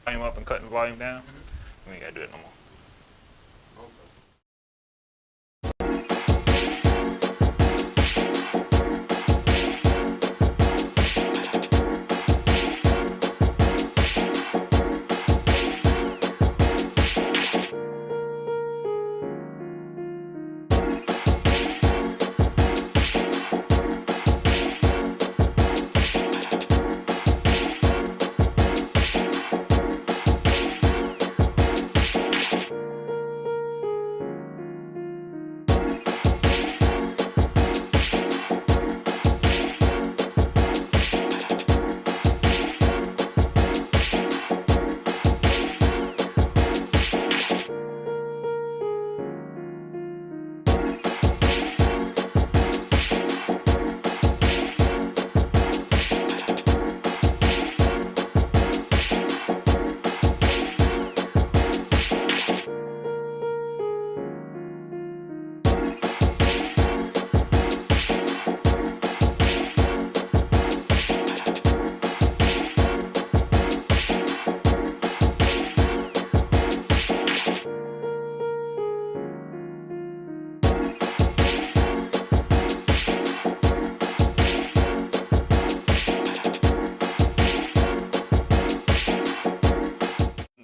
Volume up and cutting the volume down. We ain't gotta do it no more.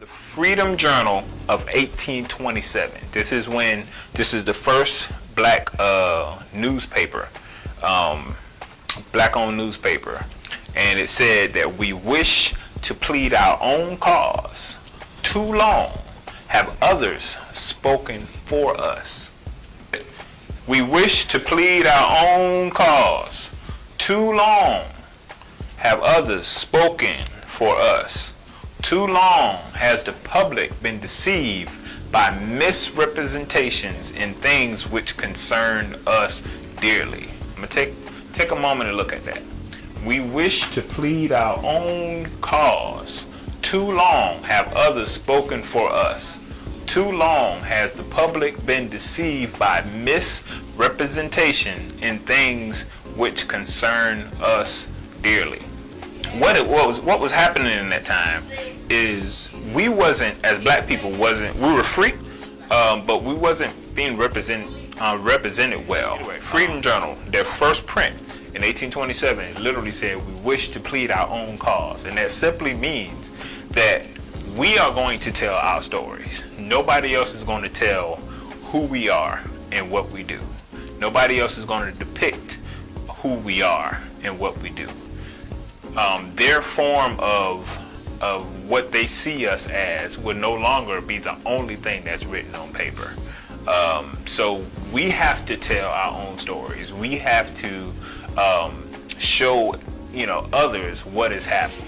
Freedom Journal of 1827. This is the first black newspaper, black-owned newspaper, and it said that we wish to plead our own cause. Too long have others spoken for us. We wish to plead our own cause. Too long have others spoken for us. Too long has the public been deceived by misrepresentations in things which concern us dearly. I'm going to take a moment and look at that. We wish to plead our own cause. Too long have others spoken for us. Too long has the public been deceived by misrepresentation in things which concern us dearly. What was happening in that time is we wasn't, as black people, we were free, but we wasn't being represented well. Anyway, Freedom Journal, their first print in 1827, literally said we wish to plead our own cause, and that simply means that we are going to tell our stories. Nobody else is going to tell who we are and what we do. Nobody else is going to depict who we are and what we do. Their form of what they see us as will no longer be the only thing that's written on paper. So we have to tell our own stories. We have to show others what is happening.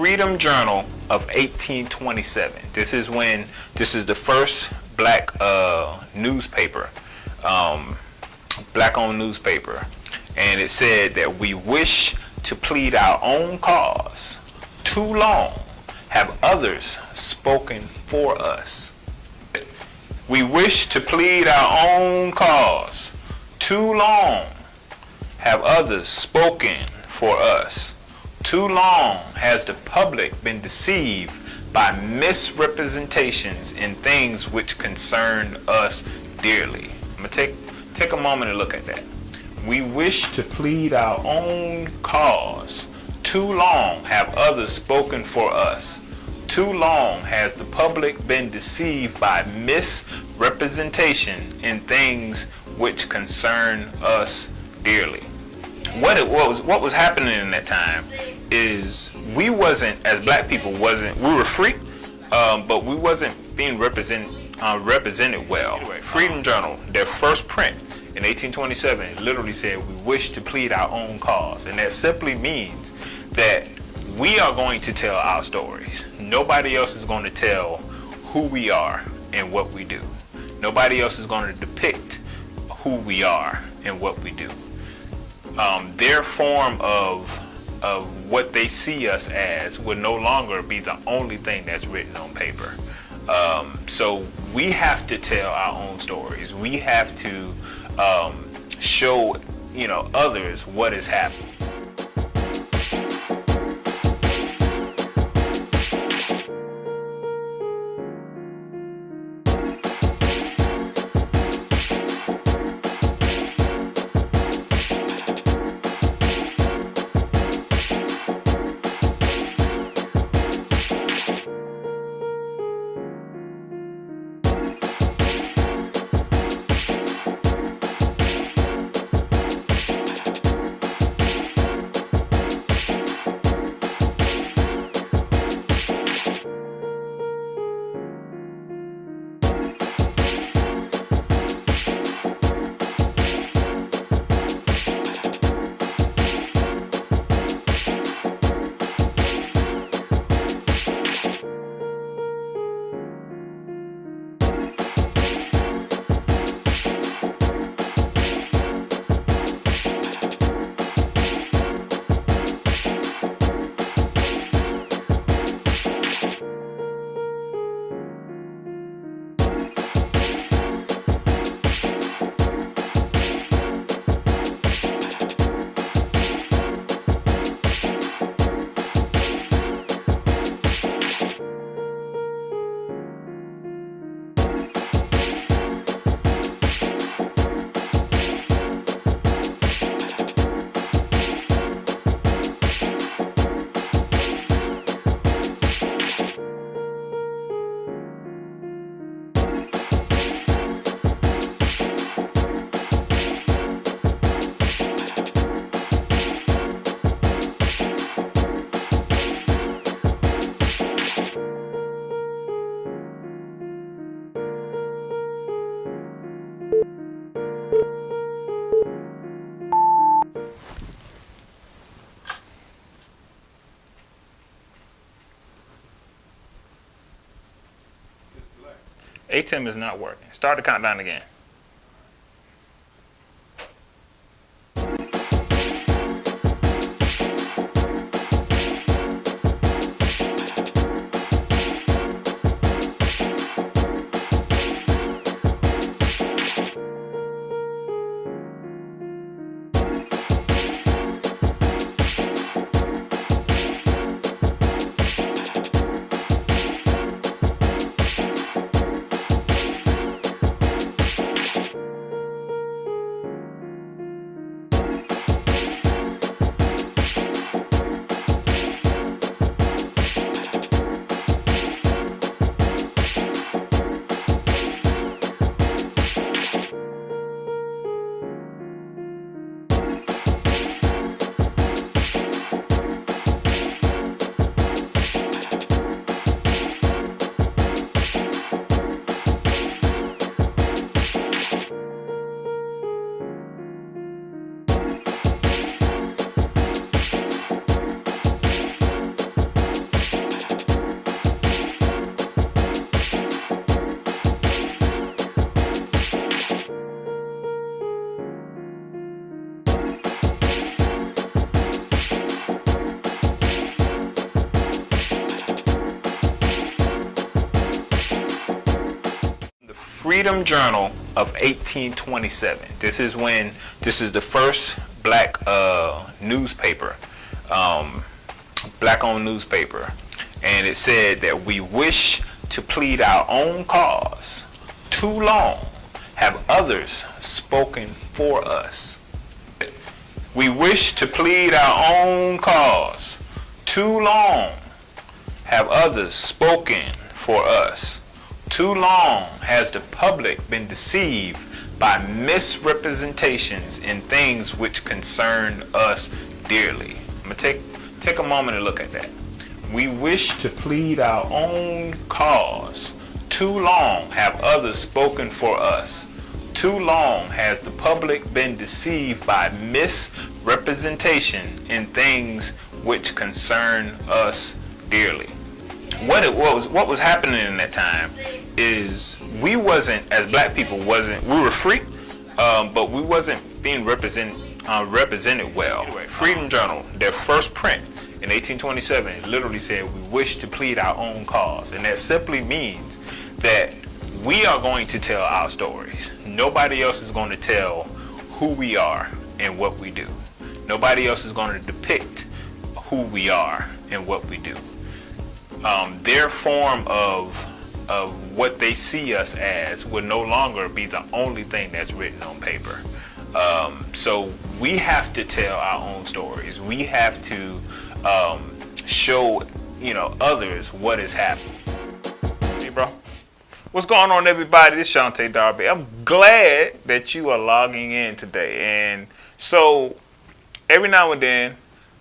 Freedom Journal of 1827. This is the first black newspaper, black-owned newspaper, and it said that we wish to plead our own cause. Too long have others spoken for us. We wish to plead our own cause. Too long have others spoken for us. Too long has the public been deceived by misrepresentations in things which concern us dearly. I'm going to take a moment and look at that. We wish to plead our own cause. Too long have others spoken for us. Too long has the public been deceived by misrepresentation in things which concern us dearly. What was happening in that time is we wasn't, as black people, we were free, but we wasn't being represented well. Freedom Journal, their first print in 1827, literally said, we wish to plead our own cause. And that simply means that we are going to tell our stories. Nobody else is going to tell who we are and what we do. Nobody else is going to depict who we are and what we do. Their form of what they see us as will no longer be the only thing that's written on paper. So we have to tell our own stories. We have to show, others what is happening. ATEM is not working. Start the countdown again. Freedom Journal of 1827. This is the first black newspaper, black-owned newspaper, and it said that we wish to plead our own cause. Too long have others spoken for us. We wish to plead our own cause. Too long have others spoken for us. Too long has the public been deceived by misrepresentations in things which concern us dearly. I'm going to take a moment and look at that. We wish to plead our own cause. Too long have others spoken for us. Too long has the public been deceived by misrepresentation in things which concern us dearly. What was happening in that time is we wasn't, as black people, we were free, but we wasn't being represented well. Freedom Journal, their first print in 1827, literally said, we wish to plead our own cause. And that simply means that we are going to tell our stories. Nobody else is going to tell who we are and what we do. Nobody else is going to depict who we are and what we do. Their form of what they see us as will no longer be the only thing that's written on paper. So we have to tell our own stories. We have to show others what is happening. Hey, bro. What's going on, everybody? This is Shantae Darby. I'm glad that you are logging in today. And so every now and then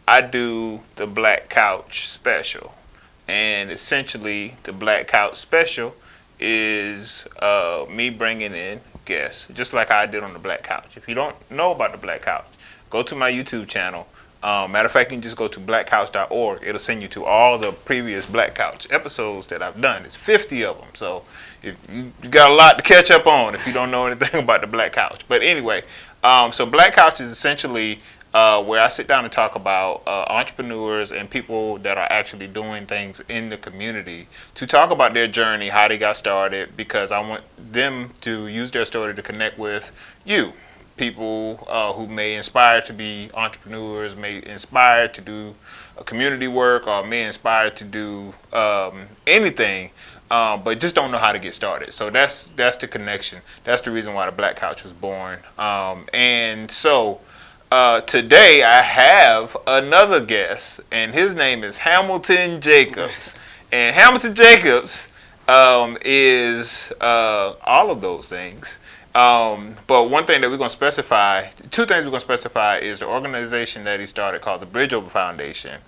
I do the Black Couch special. And essentially the Black Couch special is me bringing in guests, just like I did on the Black Couch. If you don't know about the Black Couch, go to my YouTube channel. Matter of fact, you can just go to blackcouch.org. It'll send you to all the previous Black Couch episodes that I've done. It's 50 of them. So if you got a lot to catch up on if you don't know anything about the Black Couch. But anyway, so Black Couch is essentially where I sit down and talk about entrepreneurs and people that are actually doing things in the community to talk about their journey, how they got started, because I want them to use their story to connect with you. People who may inspire to be entrepreneurs, may inspire to do community work, or may inspire to do anything, but just don't know how to get started. So that's the connection. That's the reason why the Black Couch was born. And so today I have another guest, and his name is Hamilton Jacobs. And Hamilton Jacobs is all of those things. But one thing that we're going to specify, two things we're going to specify, is the organization that he started called the Bridgeover Foundation.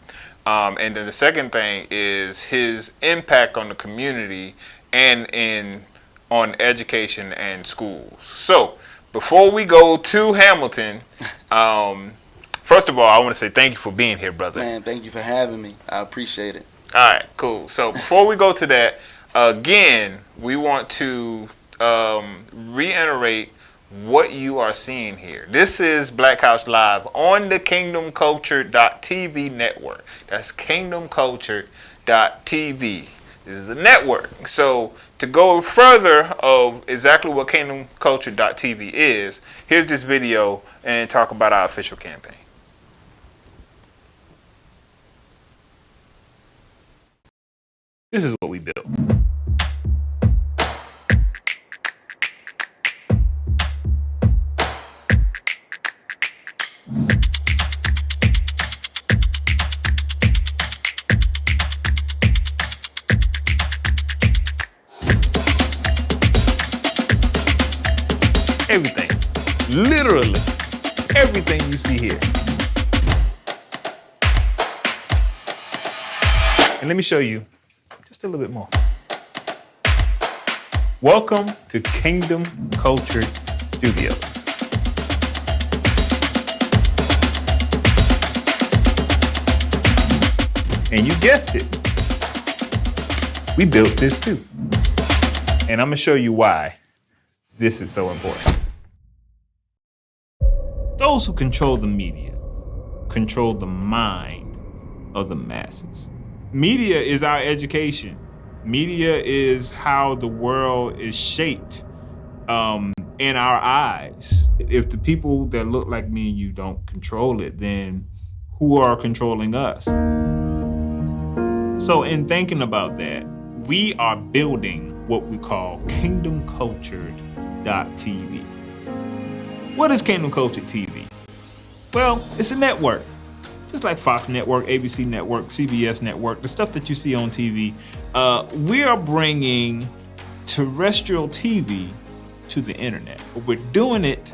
And then the second thing is his impact on the community and on education and schools. So before we go to Hamilton, first of all, I want to say thank you for being here, brother. Man, thank you for having me. I appreciate it. All right, cool. So before we go to that, again, we want to reiterate what you are seeing here. This is Black Couch Live on the KingdomCulture.tv network. That's KingdomCulture.tv. This is a network. So to go further of exactly what KingdomCulture.tv is, here's this video and talk about our official campaign. This is what we built. Everything, literally everything you see here. And let me show you just a little bit more. Welcome to Kingdom Culture Studios. And you guessed it, we built this too. And I'm gonna show you why this is so important. Those who control the media control the mind of the masses. Media is our education. Media is how the world is shaped in our eyes. If the people that look like me and you don't control it, then who are controlling us? So in thinking about that, we are building what we call KingdomCultured.tv. What is Kingdom Cultured TV? Well, it's a network. Just like Fox Network, ABC Network, CBS Network, the stuff that you see on TV. We are bringing terrestrial TV to the internet, but we're doing it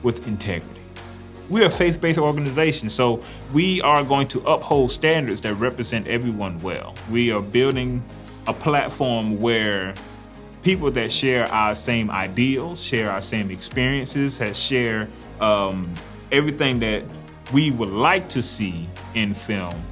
with integrity. We're a faith-based organization, so we are going to uphold standards that represent everyone well. We are building a platform where people that share our same ideals, share our same experiences, share everything that we would like to see in film.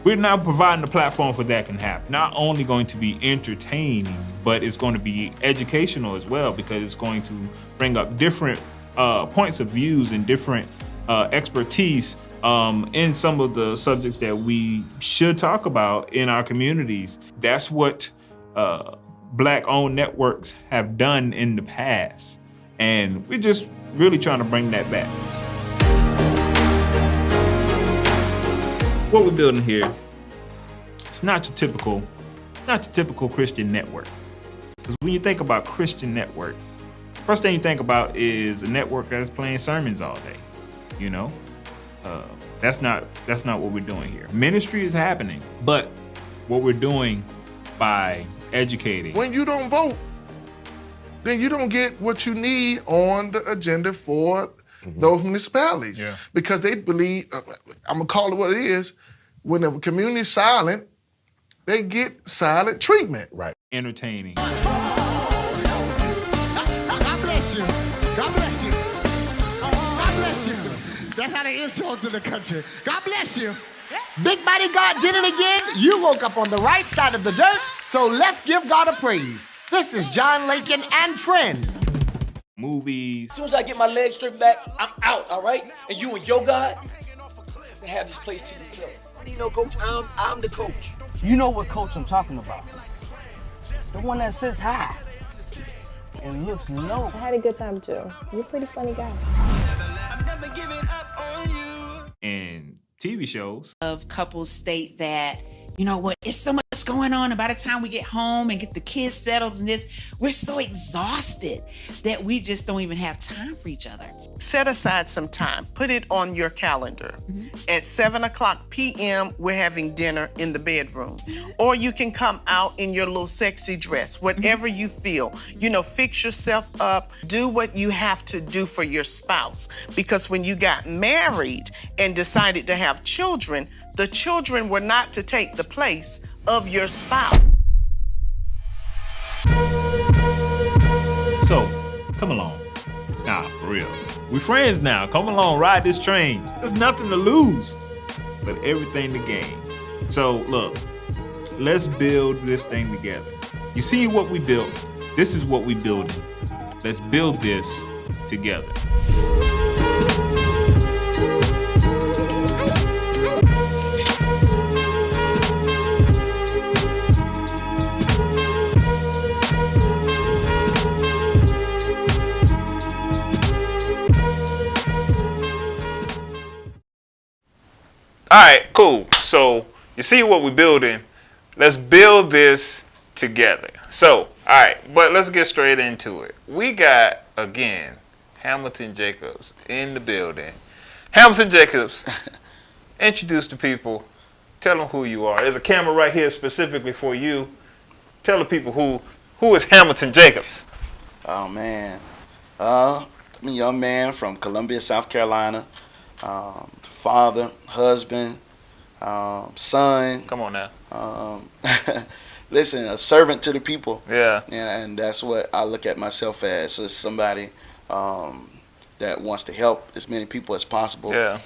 We're now providing a platform for that can happen. Not only going to be entertaining, but it's going to be educational as well, because it's going to bring up different points of views and different expertise in some of the subjects that we should talk about in our communities. That's what Black-owned networks have done in the past, and we're just really trying to bring that back. What we're building here, it's not your typical Christian network. Because when you think about Christian network, first thing you think about is a network that's playing sermons all day. You know, that's not what we're doing here. Ministry is happening, but what we're doing by educating. When you don't vote, then you don't get what you need on the agenda for those municipalities. Yeah. Because they believe, I'm gonna call it what it is, when the community is silent, they get silent treatment. Right. Entertaining. God bless you. God bless you. God bless you. That's how they insult to the country. God bless you. Big Body God did it again. You woke up on the right side of the dirt, so let's give God a praise. This is John Lakin and friends. Movies. As soon as I get my legs stripped back, I'm out, all right? And you and your God can have this place to yourself. You know, Coach, I'm the coach. You know what coach I'm talking about. The one that sits high and looks low. I had a good time too. You're a pretty funny guy. And TV shows. Of couples state that, you know what, it's so much going on, and by the time we get home and get the kids settled and this, we're so exhausted that we just don't even have time for each other. Set aside some time. Put it on your calendar. At 7:00 p.m., we're having dinner in the bedroom. Or you can come out in your little sexy dress, whatever you feel. You know, fix yourself up. Do what you have to do for your spouse. Because when you got married and decided to have children, the children were not to take the place of your spouse. So, come along. Nah, for real. We're friends now. Come along, ride this train. There's nothing to lose, but everything to gain. So, look, let's build this thing together. You see what we built? This is what we building. Let's build this together. All right, cool. So you see what we're building. Let's build this together. So, all right, but let's get straight into it. We got, again, Hamilton Jacobs in the building. Hamilton Jacobs, introduce the people. Tell them who you are. There's a camera right here specifically for you. Tell the people who is Hamilton Jacobs. Oh, man. I'm a young man from Columbia, South Carolina. Father, husband, son. Come on now. Listen, a servant to the people. Yeah. And that's what I look at myself as somebody that wants to help as many people as possible. Yeah.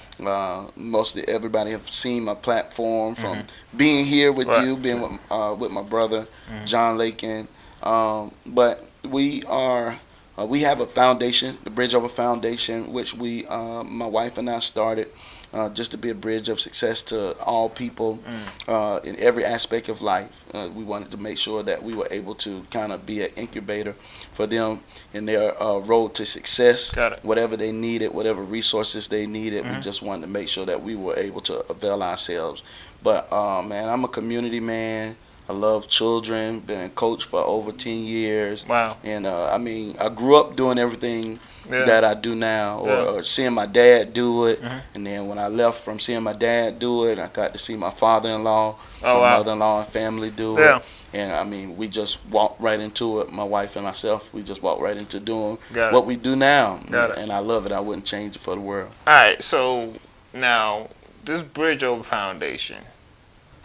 Mostly everybody have seen my platform from being here with you, being with my brother, John Lakin. But we have a foundation, the Bridge Over Foundation, which my wife and I started just to be a bridge of success to all people in every aspect of life. We wanted to make sure that we were able to kind of be an incubator for them in their road to success. Got it. Whatever they needed, whatever resources they needed, we just wanted to make sure that we were able to avail ourselves. But man, I'm a community man. I love children. Been a coach for over 10 years. Wow. And I mean, I grew up doing everything Yeah. that I do now, or seeing my dad do it. And then when I left from seeing my dad do it, I got to see my father-in-law, my wow. mother-in-law, and family do Yeah. it. And I mean, we just walked right into it. My wife and myself, we just walked right into doing Got it. what we do now. Got it. And I love it. I wouldn't change it for the world. All right, so now this Bridge Over Foundation,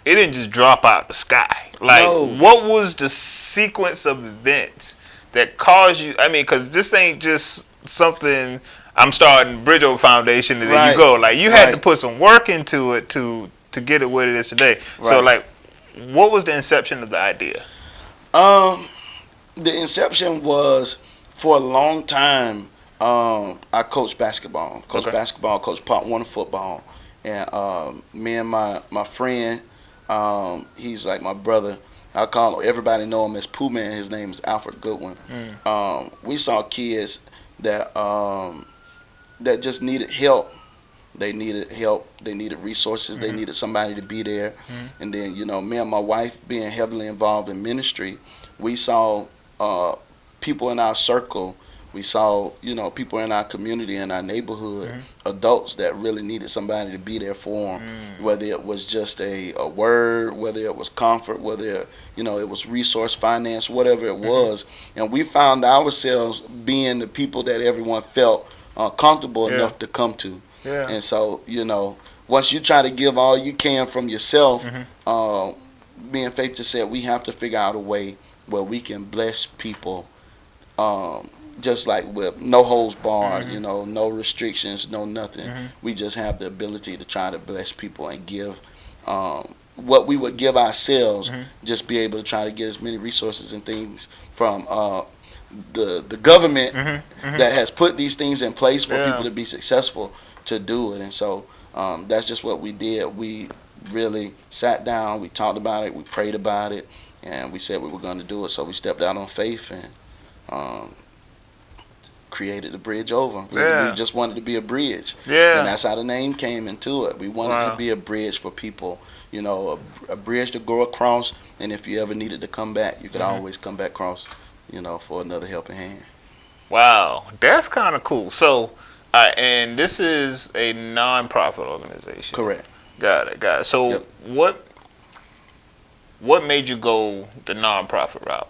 it didn't just drop out the sky. Like, No. what was the sequence of events that caused you? I mean, because this ain't just something I'm starting Bridge Over Foundation and then Right. you go. Like, you had to Right. put some work into it to get it what it is today. So, Right. like, what was the inception of the idea? The inception was, for a long time, I coached basketball. Coached Okay. basketball, coached Part 1 of football. And me and my friend, he's like my brother. I call him, everybody know him as Pooh Man. His name is Alfred Goodwin. We saw kids that that just needed help. They needed help. They needed resources. They needed somebody to be there. And then, you know, me and my wife being heavily involved in ministry, we saw people in our circle. We saw, you know, people in our community, in our neighborhood, adults that really needed somebody to be there for them, whether it was just a word, whether it was comfort, whether, you know, it was resource, finance, whatever it was. And we found ourselves being the people that everyone felt comfortable enough to come to. Yeah. And so, you know, once you try to give all you can from yourself, being Faith just said, we have to figure out a way where we can bless people, just like with no holds barred, you know, no restrictions, no nothing. We just have the ability to try to bless people and give what we would give ourselves, just be able to try to get as many resources and things from the government that has put these things in place for people to be successful to do it. And so that's just what we did. We really sat down, we talked about it, we prayed about it, and we said we were going to do it. So we stepped out on faith and created the Bridge Over. We just wanted to be a bridge. And that's how the name came into it. We wanted to be a bridge for people, you know, a bridge to go across, and if you ever needed to come back, you could always come back across, you know, for another helping hand. Wow, that's kind of cool. So, and this is a non-profit organization. Correct. Got it. So, what made you go the non-profit route?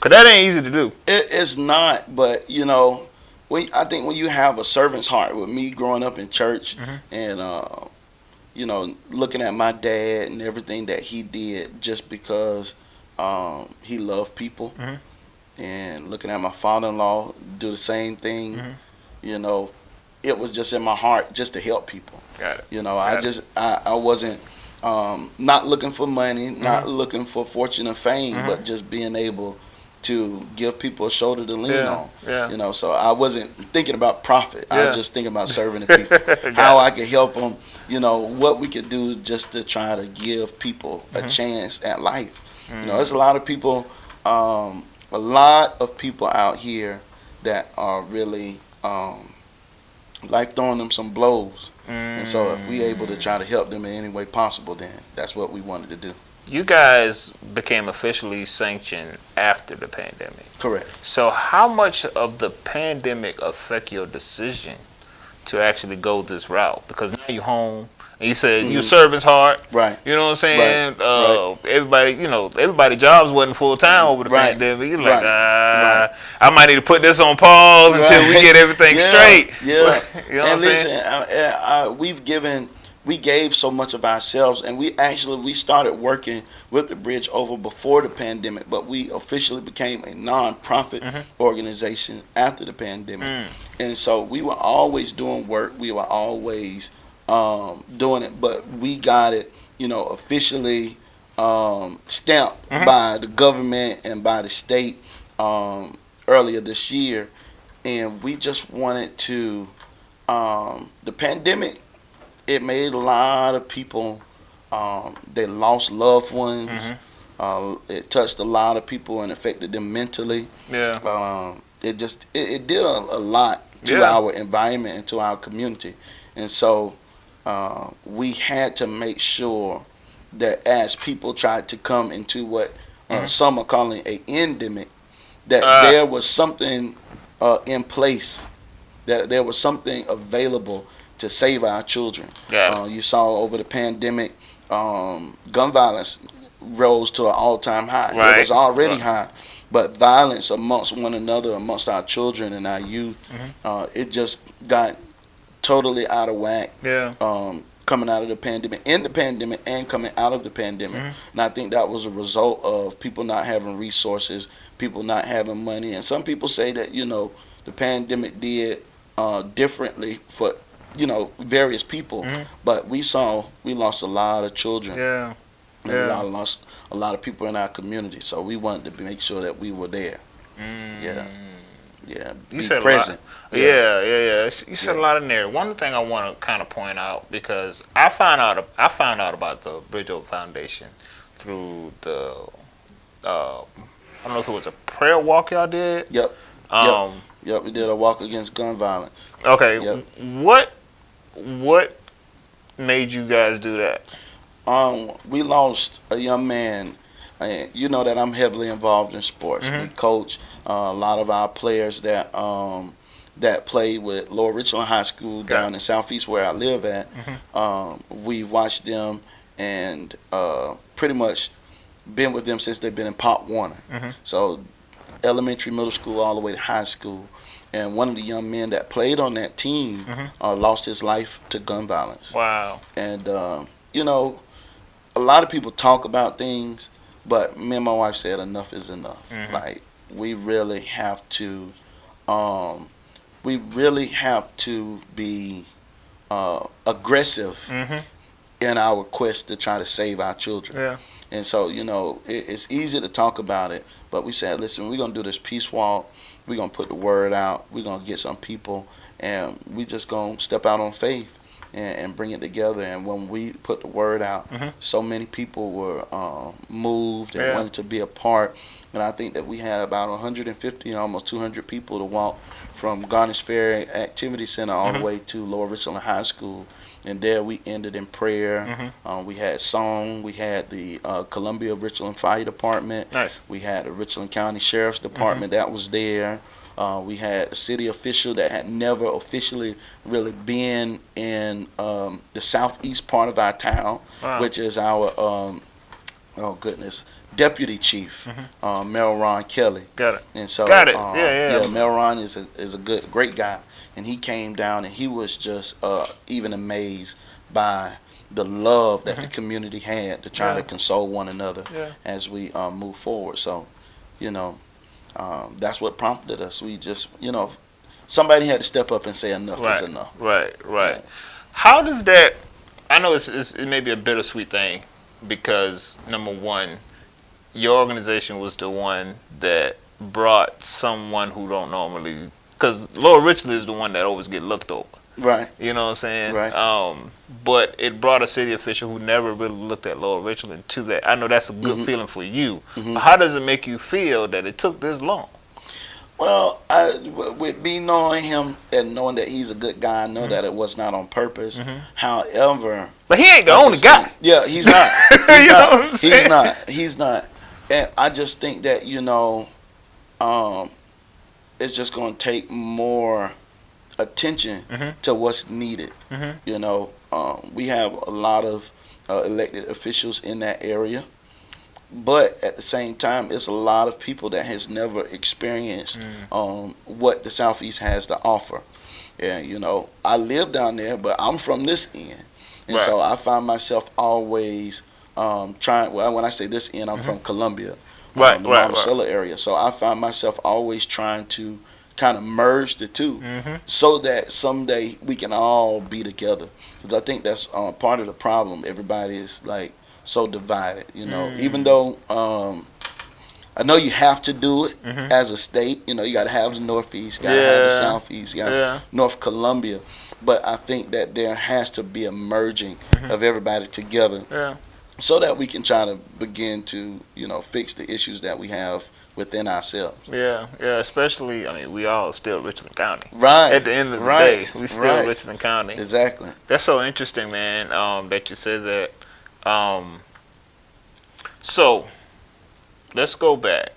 Cause that ain't easy to do. It's not, but you know, I think when you have a servant's heart, with me growing up in church and you know, looking at my dad and everything that he did just because he loved people, and looking at my father-in-law do the same thing, you know, it was just in my heart just to help people. Got it. You know, I wasn't not looking for money, not looking for fortune and fame, but just being able to give people a shoulder to lean on. You know, so I wasn't thinking about profit. I was just thinking about serving the people, how I could help them, you know, what we could do just to try to give people a chance at life. You know, there's a lot of people out here that are really like throwing them some blows. And so if we able to try to help them in any way possible, then that's what we wanted to do. You guys became officially sanctioned after the pandemic. Correct. So how much of the pandemic affect your decision to actually go this route? Because now you're home and you said you're servant's heart. Right. You know what I'm saying? Right. Everybody jobs wasn't full time over the pandemic. You're like, Right. I might need to put this on pause until we get everything straight. Yeah. You know what I'm saying? We gave so much of ourselves, and we started working with the Bridge Over before the pandemic, but we officially became a non-profit organization after the pandemic. And so we were always doing work. We were always doing it, but we got it, you know, officially stamped by the government and by the state earlier this year. And we just wanted to The pandemic, it made a lot of people, they lost loved ones. It touched a lot of people and affected them mentally. Yeah. It did a lot to Yeah. our environment and to our community. And so we had to make sure that as people tried to come into what some are calling a endemic, that there was something in place, that there was something available to save our children. You saw over the pandemic, gun violence rose to an all-time high. Right. It was already high, but violence amongst one another, amongst our children and our youth, it just got totally out of whack. Yeah. Coming out of the pandemic, in the pandemic, and coming out of the pandemic. And I think that was a result of people not having resources, people not having money. And some people say that, the pandemic did differently for, various people. But we lost a lot of children. Yeah. And we lost a lot of people in our community. So we wanted to make sure that we were there. Yeah. Yeah. You Be said present. Yeah. You said a lot in there. One thing I want to kind of point out, because I found out about the Bridge Over Foundation through the I don't know if it was a prayer walk y'all did. Yep. We did a walk against gun violence. Okay. Yep. What made you guys do that? We lost a young man. You know that I'm heavily involved in sports. We coach a lot of our players that played with Lower Richland High School down in Southeast where I live at. We've watched them and pretty much been with them since they've been in Pop Warner. So elementary, middle school, all the way to high school. And one of the young men that played on that team lost his life to gun violence. Wow. And, a lot of people talk about things, but me and my wife said enough is enough. Like, we really have to be aggressive in our quest to try to save our children. Yeah. And so, it's easy to talk about it, but we said, listen, we're going to do this peace walk. We're going to put the word out. We're going to get some people, and we just going to step out on faith and bring it together. And when we put the word out, so many people were moved and wanted to be a part. And I think that we had about 150, almost 200 people to walk from Garnish Ferry Activity Center all the way to Lower Richland High School. And there we ended in prayer. We had song. We had the Columbia Richland Fire Department. Nice. We had the Richland County Sheriff's Department that was there. We had a city official that had never officially really been in the southeast part of our town, which is our, deputy chief, Melron Kelly. Got it. And so, Got it. Melron is a great guy, and he came down and he was just even amazed by the love that the community had to try to console one another as we move forward. So, that's what prompted us. We just, somebody had to step up and say enough is enough. Right. Yeah. How does that? I know it may be a bittersweet thing because number one, your organization was the one that brought someone who don't normally, because Lower Richland is the one that always get looked over. Right. You know what I'm saying? Right. But it brought a city official who never really looked at Lower Richland to that. I know that's a good feeling for you. But how does it make you feel that it took this long? Well, with me knowing him and knowing that he's a good guy, I know that it was not on purpose. However, but he ain't the only guy. Yeah, he's not. He's not. He's not. And I just think that it's just going to take more attention to what's needed. We have a lot of elected officials in that area, but at the same time, it's a lot of people that has never experienced what the Southeast has to offer. And I live down there, but I'm from this end, and so I find myself always trying. Well, when I say this end, I'm from Columbia, the Monticello area. So I find myself always trying to kind of merge the two so that someday we can all be together. Because I think that's part of the problem. Everybody is like so divided, even though I know you have to do it as a state. You know, you got to have the Northeast, got to have the Southeast, you got North Columbia. But I think that there has to be a merging of everybody together so that we can try to begin to, you know, fix the issues that we have within ourselves. Yeah, especially, I mean, we all still Richland County. Right. At the end of the day, we still Right. Richland County. Exactly. That's so interesting, man, that you said that. So, let's go back.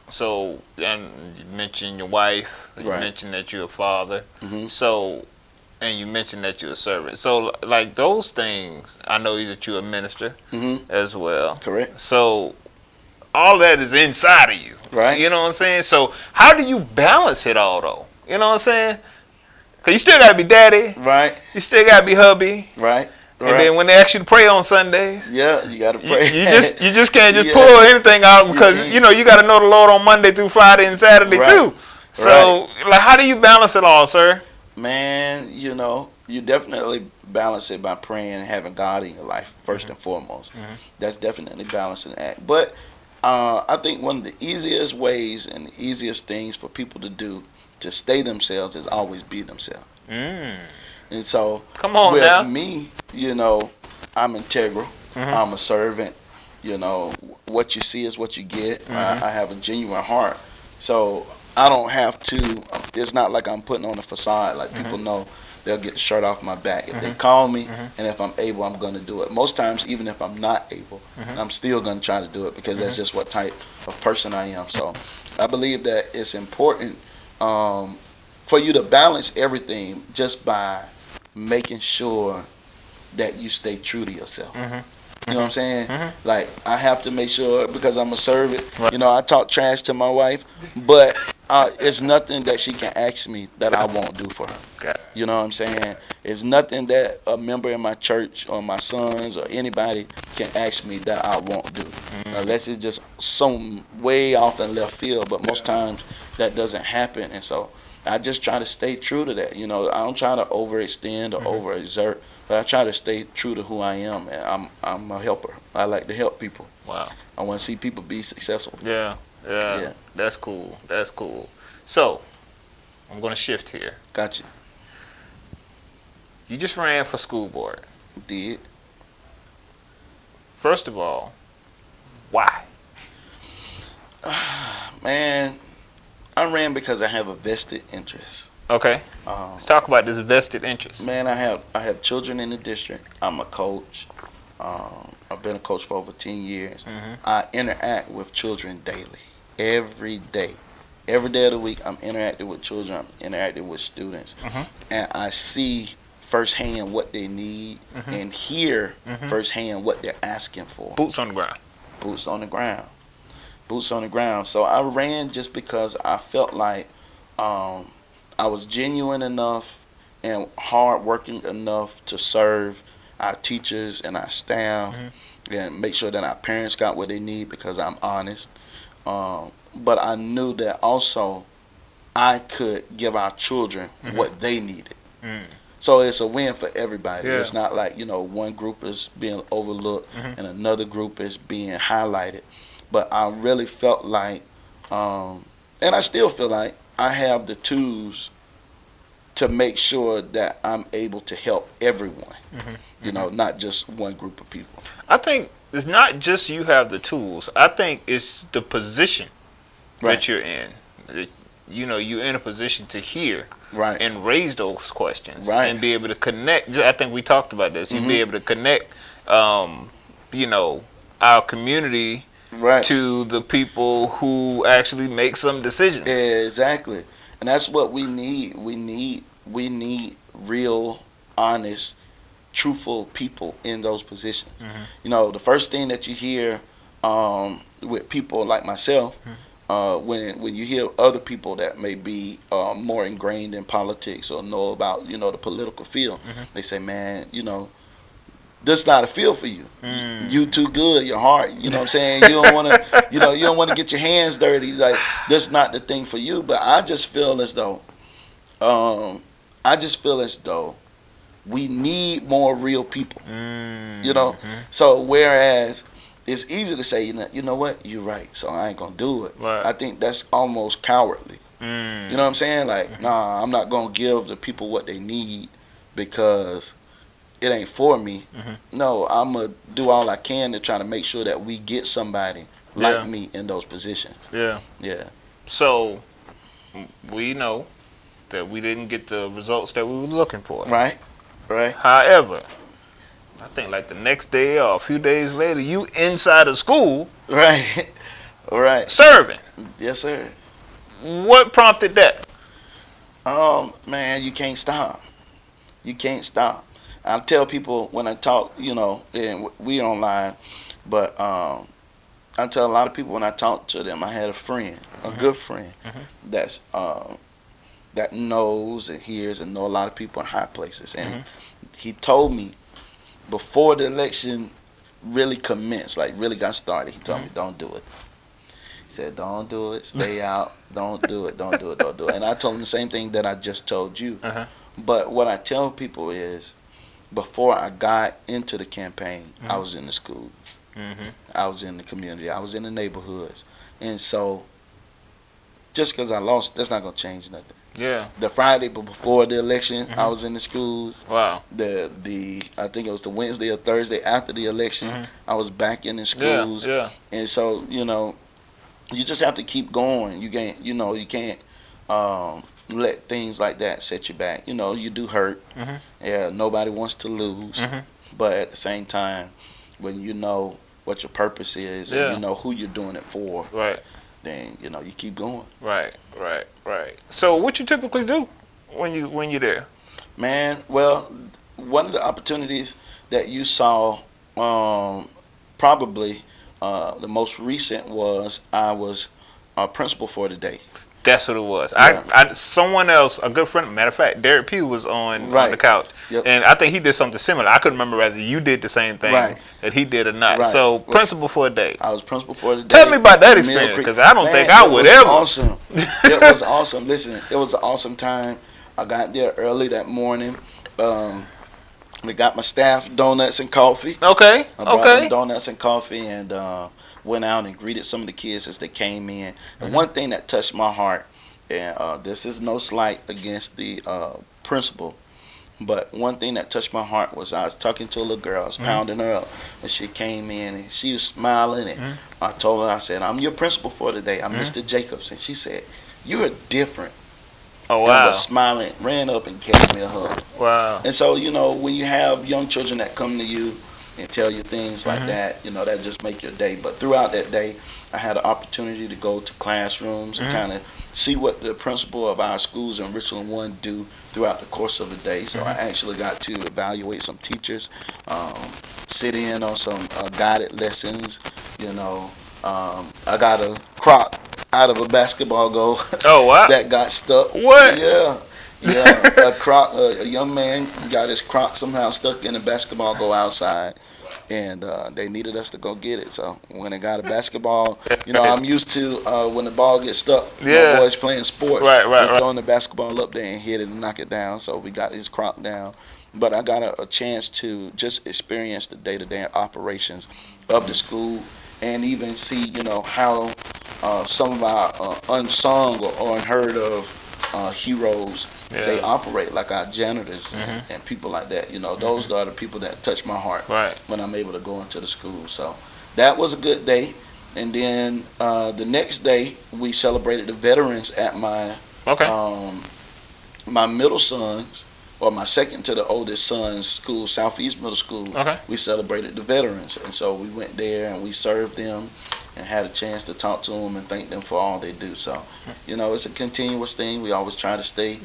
So, and you mentioned your wife. You mentioned that you're a father. So, and you mentioned that you're a servant. So, like those things, I know that you're a minister as well. Correct. So, all that is inside of you. Right. You know what I'm saying? So, how do you balance it all, though? You know what I'm saying? Because you still got to be daddy. Right. You still got to be hubby. Right. And then when they ask you to pray on Sundays, you got to pray. You just can't just pull anything out because you know you got to know the Lord on Monday through Friday and Saturday too. So like, how do you balance it all, sir? Man, you know, you definitely balance it by praying and having God in your life first and foremost. That's definitely balancing act. But I think one of the easiest ways and the easiest things for people to do to stay themselves is always be themselves. And so, come on with now. me, you know, I'm integral. I'm a servant. You know, what you see is what you get. I have a genuine heart. So I don't have to, it's not like I'm putting on a facade. Like people know they'll get the shirt off my back. If they call me and if I'm able, I'm going to do it. Most times, even if I'm not able, I'm still going to try to do it because that's just what type of person I am. So I believe that it's important for you to balance everything just by making sure that you stay true to yourself. You know what I'm saying? Like, I have to make sure, because I'm a servant, you know, I talk trash to my wife, but it's nothing that she can ask me that I won't do for her. You know what I'm saying? It's nothing that a member in my church or my sons or anybody can ask me that I won't do. Unless it's just some way off in left field, but most times that doesn't happen. And so I just try to stay true to that. You know, I don't try to overextend or overexert, but I try to stay true to who I am, and I'm a helper. I like to help people. Wow. I want to see people be successful. Yeah. That's cool. That's cool. So, I'm going to shift here. Gotcha. You just ran for school board. Did. First of all, why? Man, I ran because I have a vested interest. Okay. Let's talk about this vested interest. Man, I have children in the district. I'm a coach. I've been a coach for over 10 years. I interact with children daily, every day. Every day of the week, I'm interacting with children. I'm interacting with students. And I see firsthand what they need and hear firsthand what they're asking for. Boots on the ground. Boots on the ground. Boots on the ground. So I ran just because I felt like I was genuine enough and hardworking enough to serve our teachers and our staff and make sure that our parents got what they need because I'm honest. But I knew that also I could give our children what they needed. So it's a win for everybody. It's not like, you know, one group is being overlooked and another group is being highlighted. But I really felt like, and I still feel like, I have the tools to make sure that I'm able to help everyone. You know, not just one group of people. I think it's not just you have the tools. I think it's the position that you're in. You know, you're in a position to hear and raise those questions and be able to connect. I think we talked about this. You'd be able to connect, you know, our community to the people who actually make some decisions. Exactly. And that's what we need. We need real, honest, truthful people in those positions. You know, the first thing that you hear with people like myself, when you hear other people that may be more ingrained in politics or know about, you know, the political field, they say, man, you know, this not a field for you. You too good, your heart, you know what I'm saying? You don't want to, you know, you don't want to get your hands dirty. Like, this not the thing for you. But I just feel as though, we need more real people, you know? So whereas it's easy to say, you know what, you're right, so I ain't gonna do it. Right. I think that's almost cowardly. Mm. You know what I'm saying? Like, nah, I'm not gonna give the people what they need because it ain't for me. No, I'm gonna do all I can to try to make sure that we get somebody like Yeah. me in those positions. Yeah. Yeah. So we know that we didn't get the results that we were looking for. Right. Right. However, I think like the next day or a few days later, you inside of school. Right. Right. Serving. Yes, sir. What prompted that? Man, you can't stop. You can't stop. I tell people when I talk, and we online, but I tell a lot of people when I talk to them, I had a friend, a good friend, that's that knows and hears and know a lot of people in high places, and he told me before the election really commenced, like really got started, he told me, don't do it. He said, don't do it, stay out, don't do it, don't do it, don't do it. And I told him the same thing that I just told you. But what I tell people is, before I got into the campaign, I was in the schools. I was in the community. I was in the neighborhoods. And so, just because I lost, that's not going to change nothing. Yeah. The Friday before the election, I was in the schools. Wow. The I think it was the Wednesday or Thursday after the election, I was back in the schools. Yeah. And so, you just have to keep going. You can't, you can't let things like that set you back. You do hurt. Yeah, nobody wants to lose. But at the same time, when you know what your purpose is and you know who you're doing it for, right, then you keep going. Right. So what you typically do when you're there? Man, well, one of the opportunities that you saw, probably the most recent was I was a principal for the day. That's what it was. Yeah. Someone else, a good friend, matter of fact, Derek Pugh was on the couch. Yep. And I think he did something similar. I couldn't remember whether you did the same thing that he did or not. Right. So, principal for a day. I was principal for the day. Tell me about that experience, because I don't think I would ever. Awesome. It was awesome. Listen, it was an awesome time. I got there early that morning. We got my staff donuts and coffee. Okay. I brought them donuts and coffee and went out and greeted some of the kids as they came in. And one thing that touched my heart, and this is no slight against the principal, but one thing that touched my heart was I was talking to a little girl, I was pounding her up, and she came in and she was smiling, and I told her, I said, I'm your principal for today, I'm Mr. Jacobs, and she said, you're different. Oh, And wow. was smiling, ran up and gave me a hug. Wow. And so, when you have young children that come to you and tell you things like that, that just make your day. But throughout that day, I had an opportunity to go to classrooms and kind of see what the principal of our schools in Richland 1 do throughout the course of the day. So I actually got to evaluate some teachers, sit in on some guided lessons. I got a crock out of a basketball goal. Oh, wow. That got stuck. What? Yeah. A crock. A young man got his crock somehow stuck in a basketball goal outside, and they needed us to go get it. So when I got a basketball, I'm used to when the ball gets stuck. Yeah. My boys playing sports. Right. Just throwing the basketball up there and hit it and knock it down. So we got his crock down. But I got a chance to just experience the day-to-day operations of the school and even see, how some of our unsung or unheard of heroes, they operate, like our janitors and people like that. Those are the people that touch my heart when I'm able to go into the school. So that was a good day. And then the next day, we celebrated the veterans at my my middle son's, or my second to the oldest son's school, Southeast Middle School. We celebrated the veterans. And so we went there and we served them and had a chance to talk to them and thank them for all they do. So, it's a continuous thing. We always try to stay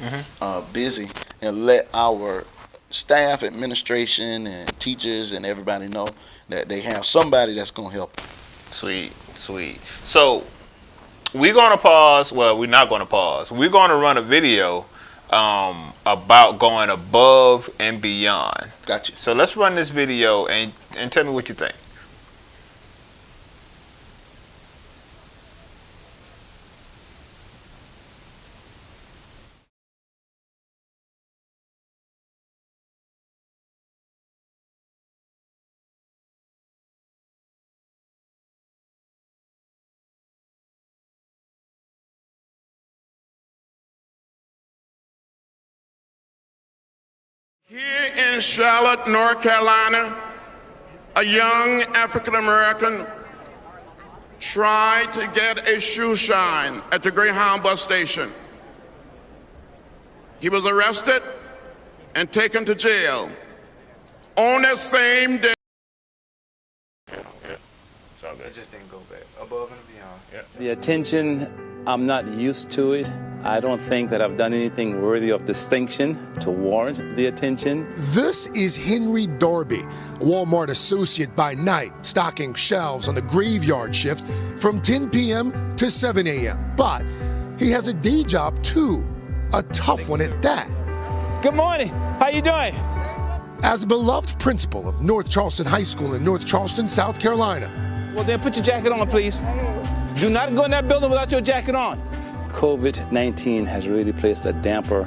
busy and let our staff, administration, and teachers and everybody know that they have somebody that's going to help them. Sweet. So, we're going to pause. Well, we're not going to pause. We're going to run a video about going above and beyond. Gotcha. So let's run this video and tell me what you think. Here in Charlotte, North Carolina, a young African American tried to get a shoe shine at the Greyhound bus station. He was arrested and taken to jail. On that same day, it just didn't go back above and beyond. The attention, I'm not used to it. I don't think that I've done anything worthy of distinction to warrant the attention. This is Henry Darby, Walmart associate by night, stocking shelves on the graveyard shift from 10 p.m. to 7 a.m. But he has a day job too, a tough one at that. Good morning. How you doing? As a beloved principal of North Charleston High School in North Charleston, South Carolina. Well, then put your jacket on, please. Do not go in that building without your jacket on. COVID-19 has really placed a damper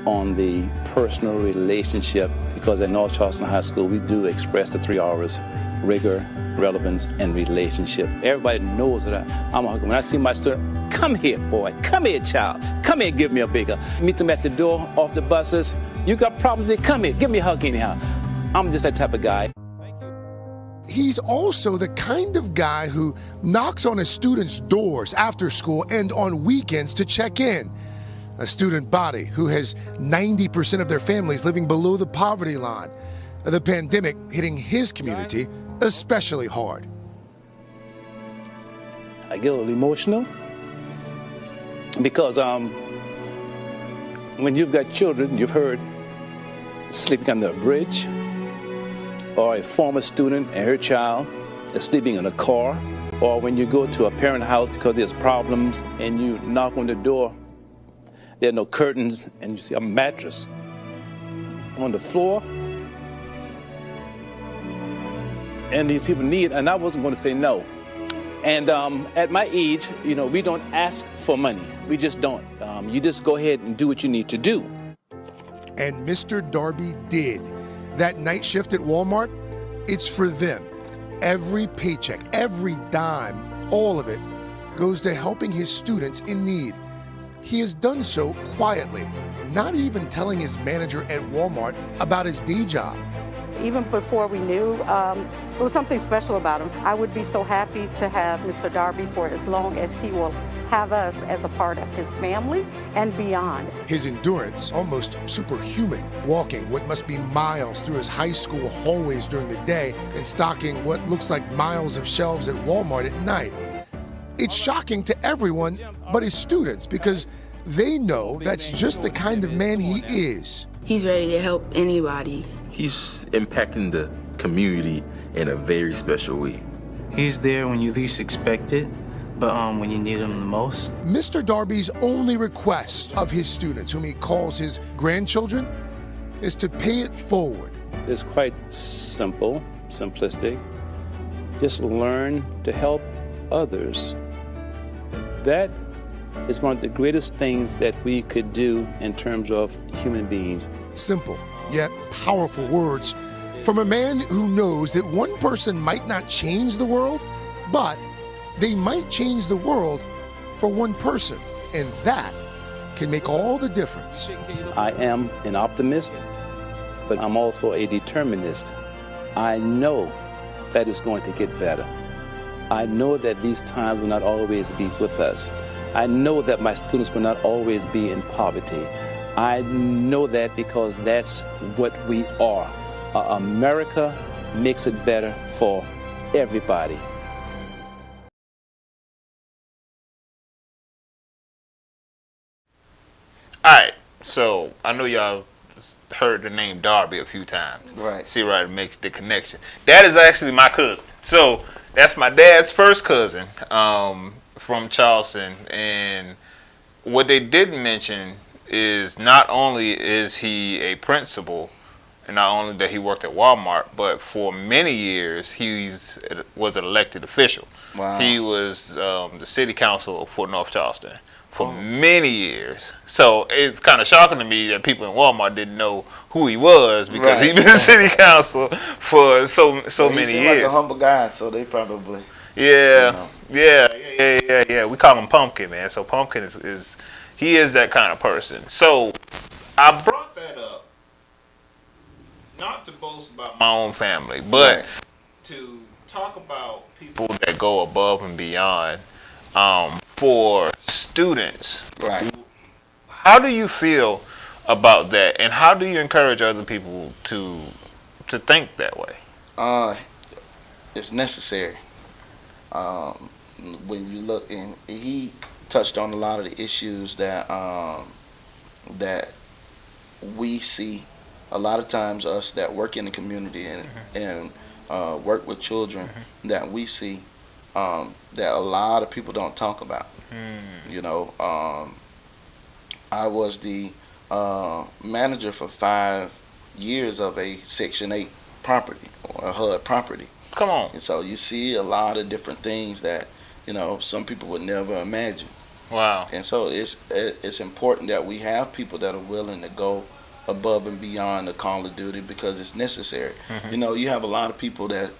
on the personal relationship because at North Charleston High School, we do express the 3 R's: rigor, relevance, and relationship. Everybody knows that I'm a hugger. When I see my student, come here, boy. Come here, child. Come here, give me a big hug. Meet them at the door, off the buses. You got problems, then come here. Give me a hug anyhow. I'm just that type of guy. He's also the kind of guy who knocks on his students' doors after school and on weekends to check in. A student body who has 90% of their families living below the poverty line. The pandemic hitting his community especially hard. I get a little emotional because when you've got children, you've heard sleeping under a bridge, or a former student and her child is sleeping in a car, or when you go to a parent house because there's problems and you knock on the door, there are no curtains and you see a mattress on the floor. And these people need, and I wasn't going to say no. And at my age, you know, we don't ask for money. We just don't. You just go ahead and do what you need to do. And Mr. Darby did. That night shift at Walmart, it's for them. Every paycheck, every dime, all of it goes to helping his students in need. He has done so quietly, not even telling his manager at Walmart about his day job. Even before we knew, it was something special about him. I would be so happy to have Mr. Darby for as long as he will have us as a part of his family and beyond. His endurance, almost superhuman, walking what must be miles through his high school hallways during the day and stocking what looks like miles of shelves at Walmart at night. It's shocking to everyone but his students because they know that's just the kind of man he is. He's ready to help anybody. He's impacting the community in a very special way. He's there when you least expect it, but when you need him the most. Mr. Darby's only request of his students, whom he calls his grandchildren, is to pay it forward. It's quite simple, simplistic. Just learn to help others. That is one of the greatest things that we could do in terms of human beings. Simple, yet powerful words from a man who knows that one person might not change the world, but they might change the world for one person, and that can make all the difference. I am an optimist, but I'm also a determinist. I know that it's going to get better. I know that these times will not always be with us. I know that my students will not always be in poverty. I know that because that's what we are. America makes it better for everybody. All right, so I know y'all heard the name Darby a few times. Right. See right, it makes the connection. That is actually my cousin. So that's my dad's first cousin from Charleston. And what they didn't mention is not only is he a principal, and not only that he worked at Walmart, but for many years he was an elected official. Wow. He was the city council for North Charleston for many years. So it's kind of shocking to me that people in Walmart didn't know who he was because he'd been in city council for so many he years. Like a humble guy, so they probably. Yeah, yeah. We call him Pumpkin, man. So Pumpkin is he is that kind of person. So I brought that up not to boast about my own family, but to talk about people that go above and beyond for students. Right. How do you feel about that, and how do you encourage other people to think that way? It's necessary. When you look, and he touched on a lot of the issues that that we see. A lot of times, us that work in the community and work with children, that we see that a lot of people don't talk about. You know, I was the manager for 5 years of a Section 8 property, or a HUD property. Come on. And so you see a lot of different things that, you know, some people would never imagine. Wow. And so it's important that we have people that are willing to go above and beyond the call of duty, because it's necessary. You know, you have a lot of people that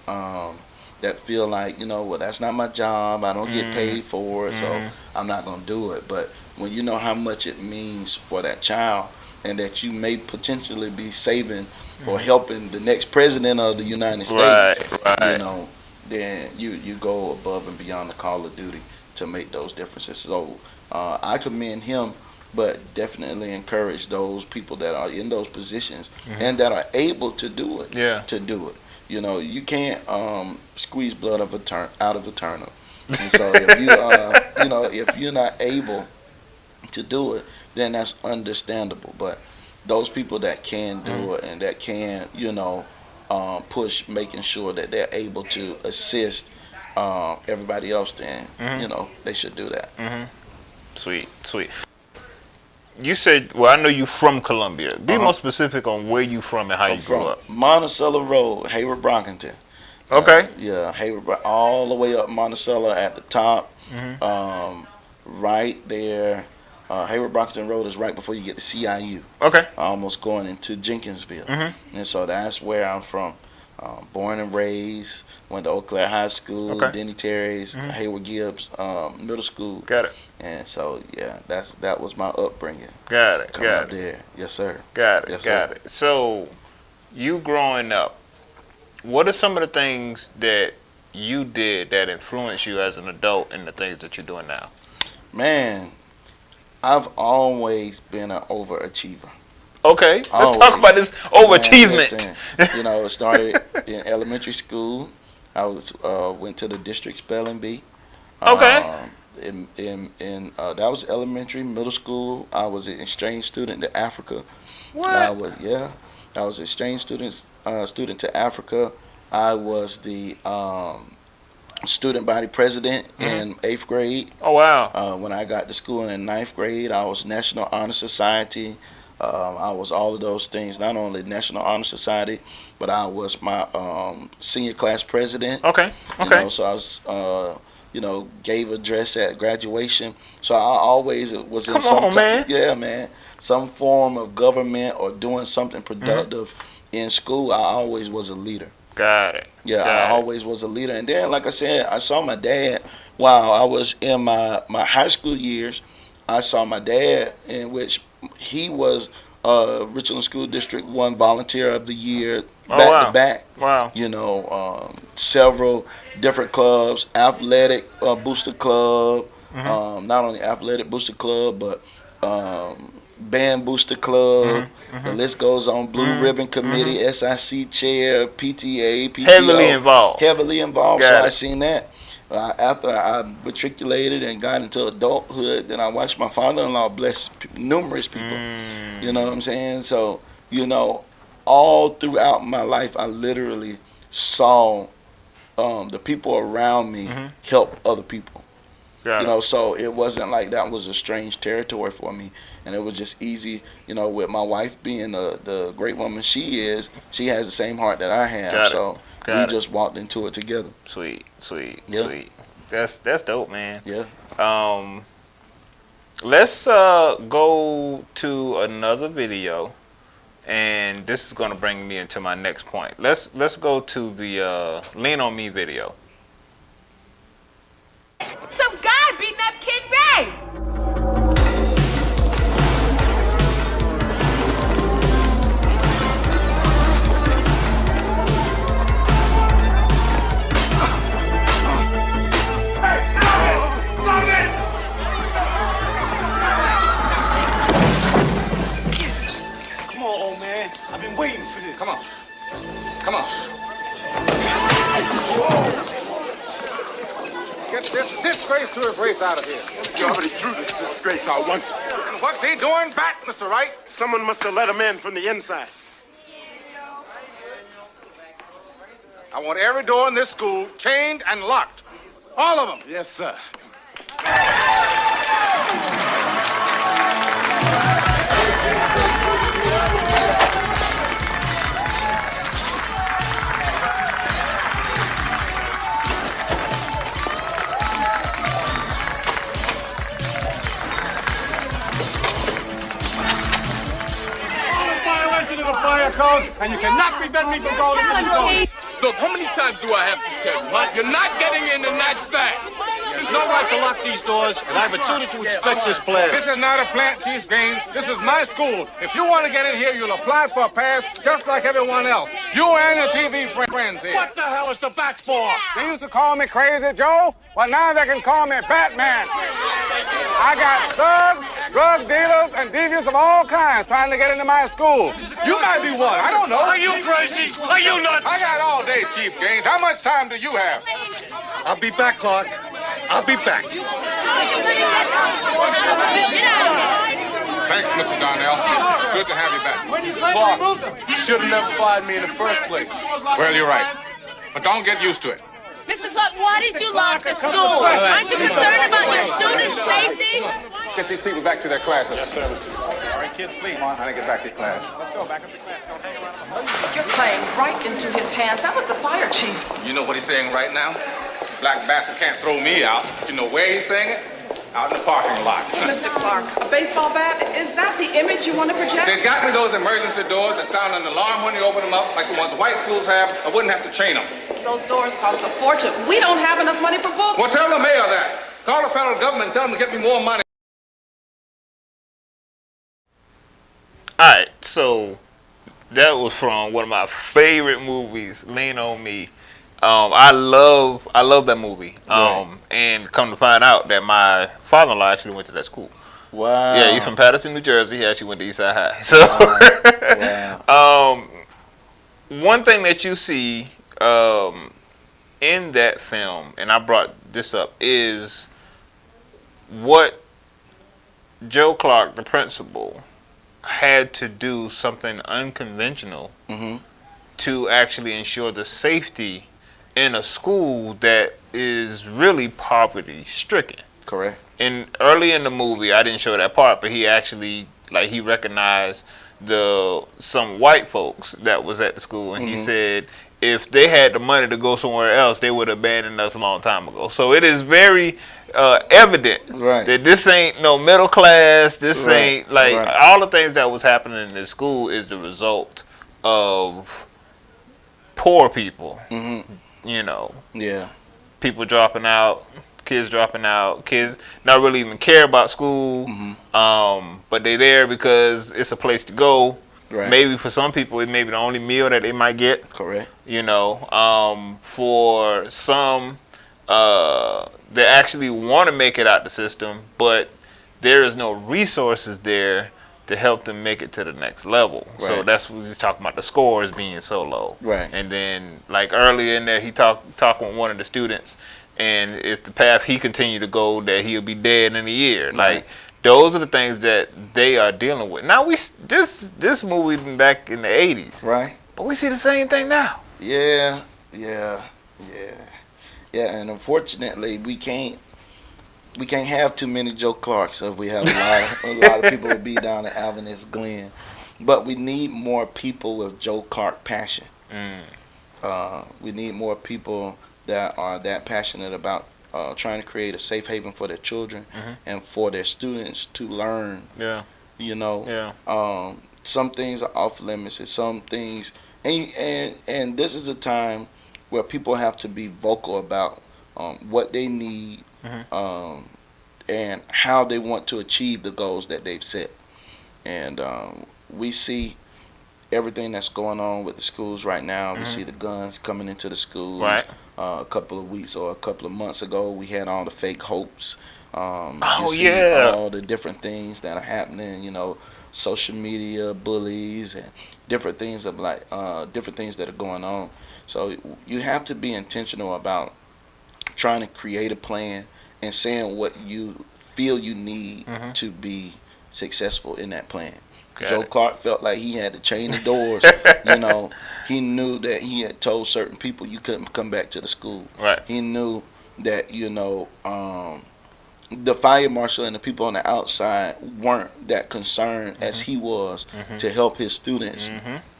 that feel like, you know, well, that's not my job, I don't get paid for it, so I'm not going to do it. But when you know how much it means for that child, and that you may potentially be saving or helping the next president of the United States, you know, then you go above and beyond the call of duty to make those differences. So I commend him, but definitely encourage those people that are in those positions and that are able to do it, to do it. You know, you can't squeeze blood out of a turnip. And so if you you know, if you're not able to do it, then that's understandable. But those people that can do it and that can, you know, push, making sure that they're able to assist everybody else, then you know, they should do that. Sweet. You said, well, I know you from Columbia. Be more specific on where you from and how you grew up. Monticello Road, Hayward Brockington. Okay. Yeah, Hayward, all the way up Monticello at the top. Right there. Hayward Brockington Road is right before you get to CIU. Okay. Almost going into Jenkinsville. And so that's where I'm from. Born and raised, went to Eau Claire High School, Denny Terry's, Hayward Gibbs Middle School. Got it. And so, yeah, that was my upbringing. Got it. Coming Got up it. there. Yes, sir. Got it. Yes, Got sir. it. So, you growing up, what are some of the things that you did that influenced you as an adult in the things that you're doing now? Man, I've always been an overachiever. Okay, let's talk about this overachievement. Man, listen, you know, it started in elementary school. I went to the district spelling bee. Okay. That was elementary. Middle school, I was an exchange student to Africa. What? I was an exchange student to Africa. I was the student body president in 8th grade. Oh wow! When I got to school in 9th grade, I was National Honor Society. I was all of those things, not only National Honor Society, but I was my senior class president. Okay. You know, so I was, you know, gave address at graduation. So I always was in some form of government or doing something productive in school. I always was a leader. Got it. Yeah, I always was a leader. And then, like I said, I saw my dad while I was in my high school years. I saw my dad, in which he was Richland School District 1 Volunteer of the Year, back to back. Wow. You know, several different clubs, athletic booster club, not only athletic booster club, but band booster club. The list goes on. Blue Ribbon Committee, SIC chair, PTA, PTO. Heavily involved. So I seen that. After I matriculated and got into adulthood, then I watched my father-in-law bless numerous people. You know what I'm saying? So, you know, all throughout my life, I literally saw the people around me help other people. You know, so it wasn't like that was a strange territory for me. And it was just easy, you know, with my wife being the great woman she is, she has the same heart that I have. So we just walked into it together. Sweet. That's dope, man. Yeah. Let's go to another video, and this is gonna bring me into my next point. Let's go to the Lean on Me video. Some guy beating up Kid Ray. disgrace to embrace out of here. You already threw this disgrace out once. What's he doing back, Mr. Wright? Someone must have let him in from the inside. I want every door in this school chained and locked. All of them. Yes, sir. Fire code, and you cannot prevent me from going to the zone. Look, how many times do I have to tell you, huh? You're not getting in and that's that. There's no right to lock these doors, and I have a duty to inspect this plant. This is not a plant, Chief Gaines. This is my school. If you want to get in here, you'll apply for a pass just like everyone else. You and your TV friends here. What the hell is the bat for? They used to call me Crazy Joe. Well, now they can call me Batman. I got thugs, drug dealers, and deviants of all kinds trying to get into my school. You might be one. I don't know. Are you crazy? Are you nuts? I got all day, Chief Gaines. How much time do you have? I'll be back, Clark. I'll be back. Thanks, Mr. Darnell. Good to have you back. Clark, you should have never fired me in the first place. Well, you're right. But don't get used to it. Mr. Clark, why did you lock the school? Aren't you concerned about your students' safety? Get these people back to their classes. Yes, sir. All right, kids, please. Come on, honey, get back to class. Let's go back up to class. Don't hang around. You're playing right into his hands. That was the fire chief. You know what he's saying right now? Black bastard can't throw me out. But you know where he's saying it? Out in the parking lot. Mr. Clark, a baseball bat, is that the image you want to project? They got me those emergency doors that sound an alarm when you open them up, like the ones the white schools have. I wouldn't have to chain them. Those doors cost a fortune. We don't have enough money for books. Well, tell the mayor that. Call the federal government and tell them to get me more money. Alright, so that was from one of my favorite movies, Lean on Me. I love that movie. And come to find out that my father-in-law actually went to that school. Wow. Yeah, he's from Patterson, New Jersey. He actually went to Eastside High. So, wow. One thing that you see in that film, and I brought this up, is what Joe Clark, the principal, had to do something unconventional to actually ensure the safety in a school that is really poverty stricken. Correct. And early in the movie, I didn't show that part, but he actually, like, he recognized some white folks that was at the school, and he said if they had the money to go somewhere else, they would have abandoned us a long time ago. So it is very evident that this ain't no middle class. This ain't like all the things that was happening in this school is the result of poor people. You know, people dropping out, kids dropping out, kids not really even care about school, but they there because it's a place to go. Maybe for some people, it may be the only meal that they might get. Correct. You know, for some, they actually want to make it out the system, but there is no resources there to help them make it to the next level. So that's what we're talking about, the scores being so low. And then, like earlier in there, he talked with one of the students, and if the path he continued to go, that he'll be dead in a year. Like, those are the things that they are dealing with. Now, this movie back in the 80s. But we see the same thing now. Yeah, and unfortunately, we can't have too many Joe Clarks. So we have a lot of people will be down at Alvarez Glen, but we need more people with Joe Clark passion. We need more people that are that passionate about trying to create a safe haven for their children and for their students to learn. You know, some things are off limits, and some things, and this is a time where people have to be vocal about what they need. And how they want to achieve the goals that they've set. And we see everything that's going on with the schools right now. We see the guns coming into the schools. A couple of weeks or a couple of months ago, we had all the fake hopes. All the different things that are happening, you know, social media, bullies, and different things of different things that are going on. So you have to be intentional about trying to create a plan and saying what you feel you need to be successful in that plan. Joe Clark felt like he had to chain the doors. You know, he knew that he had told certain people you couldn't come back to the school. Right. He knew that, you know, the fire marshal and the people on the outside weren't that concerned as he was to help his students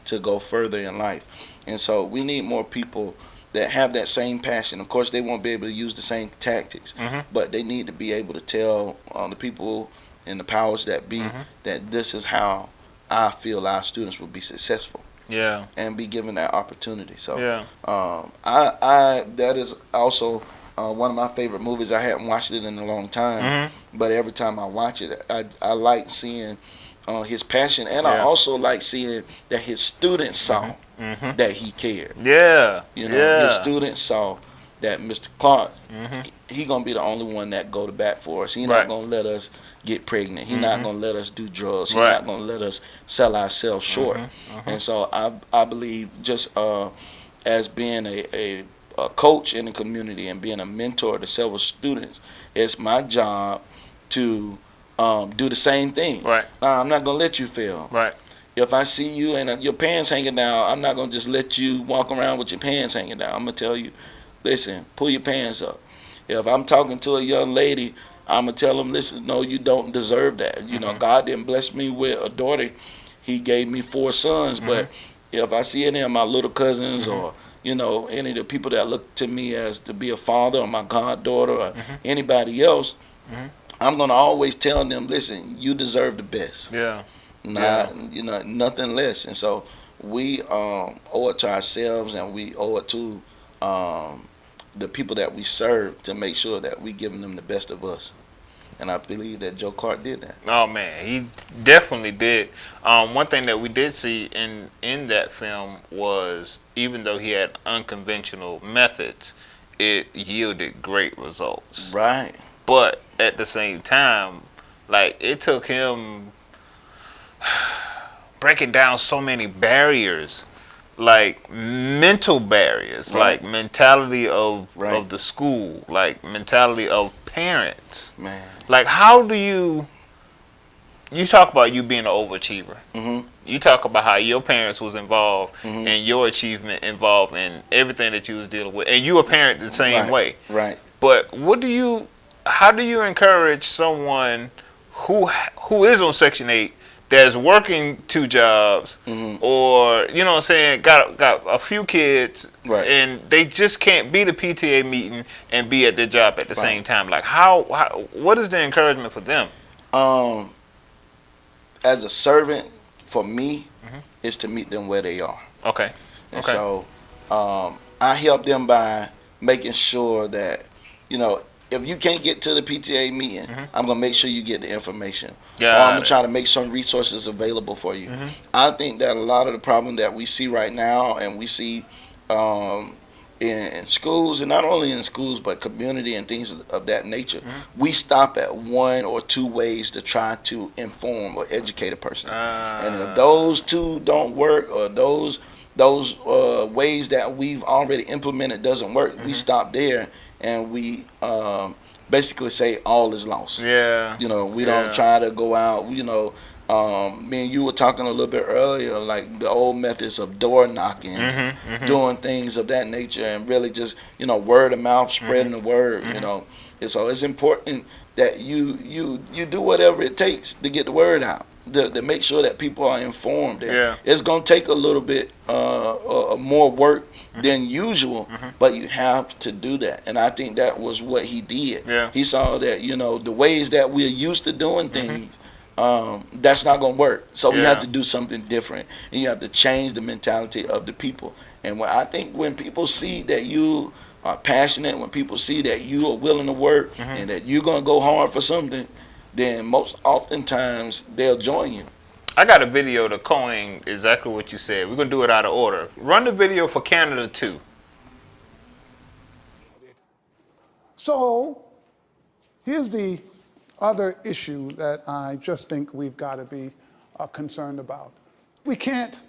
to go further in life. And so we need more people that have that same passion. Of course, they won't be able to use the same tactics, but they need to be able to tell the people and the powers that be that this is how I feel our students will be successful. Yeah. And be given that opportunity. So yeah. I that is also one of my favorite movies. I hadn't watched it in a long time, but every time I watch it, I like seeing his passion, and I also like seeing that his students saw that he cared. Yeah. You know, his students saw that Mr. Clark, he gonna be the only one that go to bat for us. He not gonna let us get pregnant. He not gonna let us do drugs. He not gonna let us sell ourselves short. And so I believe just as being a coach in the community and being a mentor to several students, it's my job to do the same thing. Right. I'm not gonna let you fail. Right. If I see you and your pants hanging down, I'm not gonna just let you walk around with your pants hanging down. I'm gonna tell you, listen, pull your pants up. If I'm talking to a young lady, I'm gonna tell them, listen, no, you don't deserve that. You know, God didn't bless me with a daughter. He gave me 4 sons. But if I see any of my little cousins or, you know, any of the people that look to me as to be a father or my goddaughter or anybody else, I'm gonna always tell them, listen, you deserve the best. Yeah. You know, nothing less. And so we owe it to ourselves, and we owe it to the people that we serve to make sure that we giving them the best of us. And I believe that Joe Clark did that. Oh man, he definitely did. One thing that we did see in that film was, even though he had unconventional methods, it yielded great results. Right. But at the same time, like, it took him breaking down so many barriers, like mental barriers, like mentality of the school, like mentality of parents. Man. Like, how do you talk about you being an overachiever. You talk about how your parents was involved and your achievement involved in everything that you was dealing with, and you a parent the same way. Right. But how do you encourage someone who is on Section 8 that's working 2 jobs, or, you know what I'm saying, got a few kids, and they just can't be the PTA meeting and be at their job at the same time? Like, what is the encouragement for them? As a servant, for me, is to meet them where they are. Okay. And so I help them by making sure that, you know, if you can't get to the PTA meeting, I'm going to make sure you get the information. Or I'm going to try to make some resources available for you. I think that a lot of the problem that we see right now, and we see in schools, and not only in schools, but community and things of that nature, we stop at 1 or 2 ways to try to inform or educate a person. And if those 2 don't work, or those ways that we've already implemented doesn't work, we stop there. And we basically say all is lost. Yeah. You know, we don't try to go out. You know, me and you were talking a little bit earlier, like the old methods of door knocking, doing things of that nature, and really just, you know, word of mouth, spreading the word. You know, and so it's important that you do whatever it takes to get the word out, to make sure that people are informed. It's gonna take a little bit more work than usual, but you have to do that. And I think that was what he did. He saw that, you know, the ways that we're used to doing things, that's not going to work. So we have to do something different, and you have to change the mentality of the people. And I think when people see that you are passionate, when people see that you are willing to work and that you're going to go hard for something, then most oftentimes they'll join you. I got a video to coin exactly what you said. We're going to do it out of order. Run the video for Canada 2. So here's the other issue that I just think we've got to be concerned about. We can't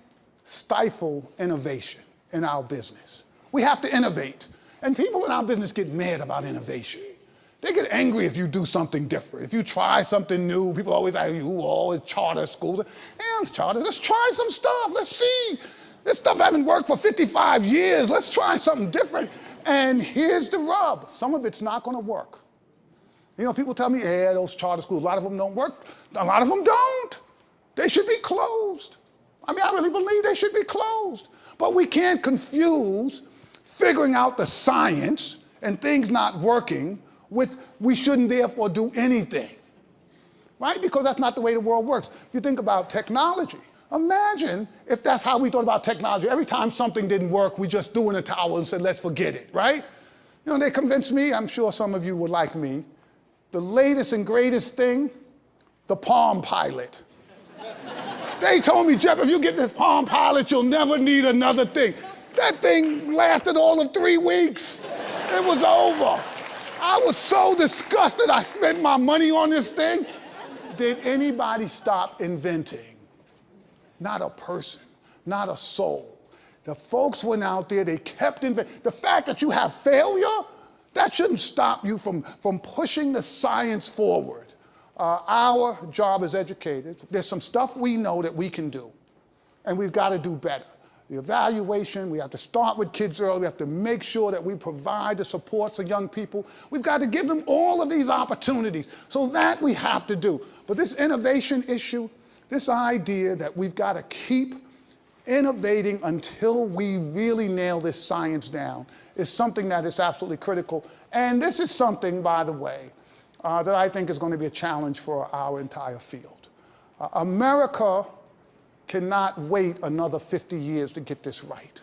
stifle innovation in our business. We have to innovate. And people in our business get mad about innovation. They get angry if you do something different. If you try something new, people always ask you, it's charter schools. Yeah, it's charter. Let's try some stuff. Let's see. This stuff hasn't worked for 55 years. Let's try something different. And here's the rub. Some of it's not going to work. You know, people tell me, yeah, those charter schools, a lot of them don't work. A lot of them don't. They should be closed. I mean, I really believe they should be closed. But we can't confuse figuring out the science and things not working with we shouldn't therefore do anything, right? Because that's not the way the world works. You think about technology. Imagine if that's how we thought about technology. Every time something didn't work, we just threw in a towel and said, let's forget it, right? You know, they convinced me, I'm sure some of you would like me, the latest and greatest thing, the Palm Pilot. They told me, Jeff, if you get this Palm Pilot, you'll never need another thing. That thing lasted all of 3 weeks. It was over. I was so disgusted I spent my money on this thing. Did anybody stop inventing? Not a person, not a soul. The folks went out there, they kept inventing. The fact that you have failure, that shouldn't stop you from pushing the science forward. Our job as educators, there's some stuff we know that we can do, and we've got to do better. The evaluation, we have to start with kids early. We have to make sure that we provide the support for young people. We've got to give them all of these opportunities. So that we have to do. But this innovation issue, this idea that we've got to keep innovating until we really nail this science down is something that is absolutely critical. And this is something, by the way, that I think is going to be a challenge for our entire field. America cannot wait another 50 years to get this right.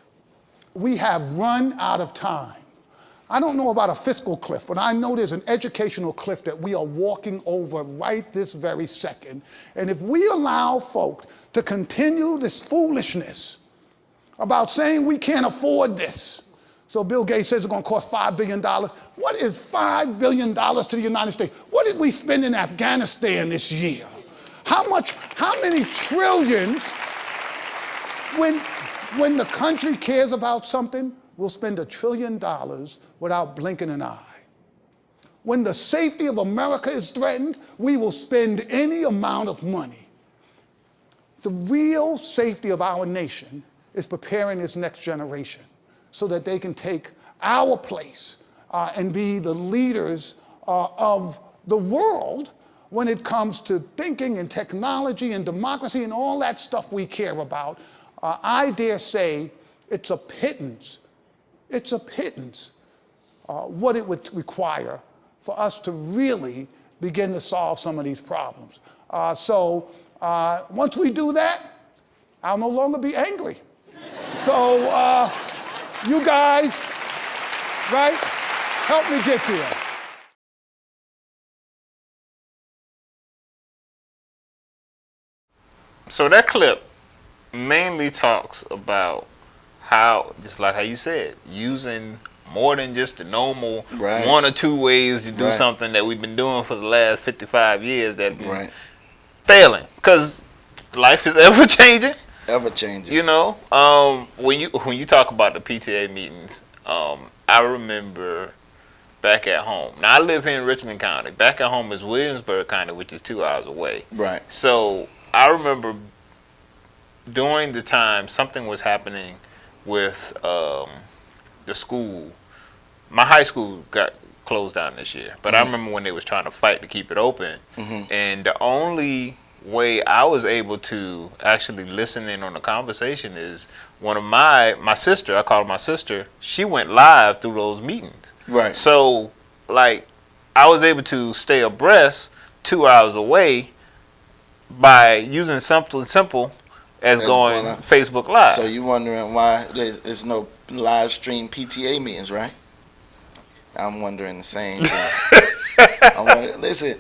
We have run out of time. I don't know about a fiscal cliff, but I know there's an educational cliff that we are walking over right this very second. And if we allow folk to continue this foolishness about saying we can't afford this, so Bill Gates says it's going to cost $5 billion. What is $5 billion to the United States? What did we spend in Afghanistan this year? How many trillions, when the country cares about something, we'll spend $1 trillion without blinking an eye. When the safety of America is threatened, we will spend any amount of money. The real safety of our nation is preparing this next generation so that they can take our place and be the leaders of the world when it comes to thinking and technology and democracy and all that stuff we care about. I dare say it's a pittance what it would require for us to really begin to solve some of these problems. So once we do that, I'll no longer be angry. So you guys, right, help me get there. So that clip mainly talks about how, just like how you said, using more than just the normal 1 or 2 ways to do something that we've been doing for the last 55 years that been failing. Because life is ever changing. Ever changing. You know, when you talk about the PTA meetings, I remember back at home. Now I live here in Richland County. Back at home is Williamsburg County, which is 2 hours away. Right. So I remember during the time something was happening with the school. My high school got closed down this year, but I remember when they was trying to fight to keep it open. And the only way I was able to actually listen in on the conversation is one of my sister, I call her my sister, she went live through those meetings. Right. So like I was able to stay abreast 2 hours away by using something simple as going Facebook Live. So you wondering why there's no live stream PTA meetings, right? I'm wondering the same thing. Listen,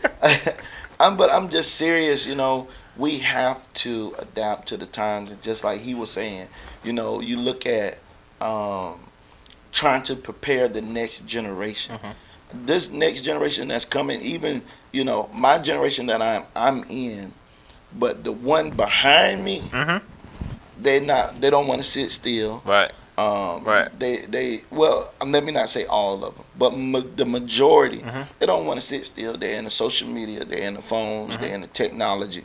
but I'm just serious, you know, we have to adapt to the times. Just like he was saying, you know, you look at trying to prepare the next generation. This next generation that's coming, even, you know, my generation that I'm in, but the one behind me, they don't want to sit still. Right. They well, let me not say all of them, but the majority, they don't want to sit still. They're in the social media, they're in the phones, they're in the technology,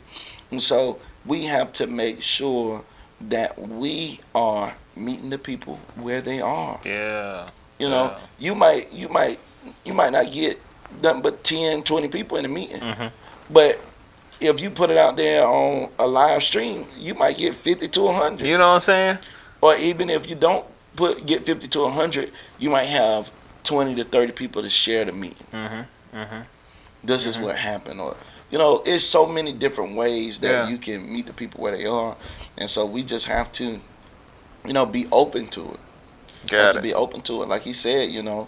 and so we have to make sure that we are meeting the people where they are. Yeah. You know, you might not get nothing but 10, 20 people in a meeting, but if you put it out there on a live stream, you might get 50 to 100. You know what I'm saying? Or even if you don't get 50 to 100, you might have 20 to 30 people to share the meeting. This is what happened. Or, you know, it's so many different ways that you can meet the people where they are. And so we just have to, you know, be open to it. Have to be open to it. Like he said, you know,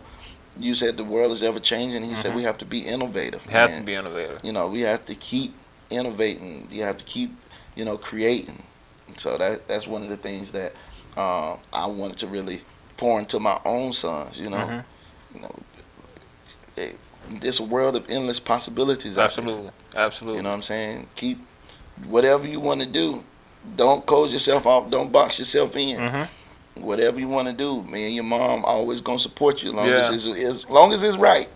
you said the world is ever changing. He said we have to be innovative. Have to be innovative. You know, we have to keep innovating. You have to keep, you know, creating. So that's one of the things that I wanted to really pour into my own sons. You know, this world of endless possibilities. Absolutely. Absolutely. You know what I'm saying? Keep whatever you want to do. Don't close yourself off. Don't box yourself in. Whatever you want to do, me and your mom always gonna support you. As long as it's right,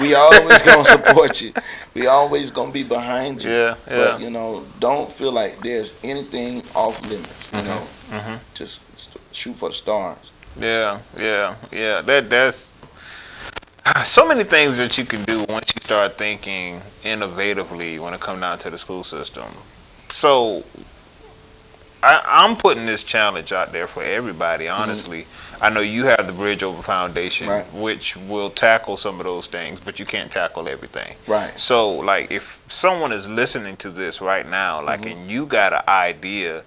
we always gonna support you. We always gonna be behind you. But you know, don't feel like there's anything off limits. You know, just shoot for the stars. That's so many things that you can do once you start thinking innovatively when it comes down to the school system. So I'm putting this challenge out there for everybody, honestly. I know you have the Bridge Over Foundation, which will tackle some of those things, but you can't tackle everything. So, like, if someone is listening to this right now, like, and you got an idea,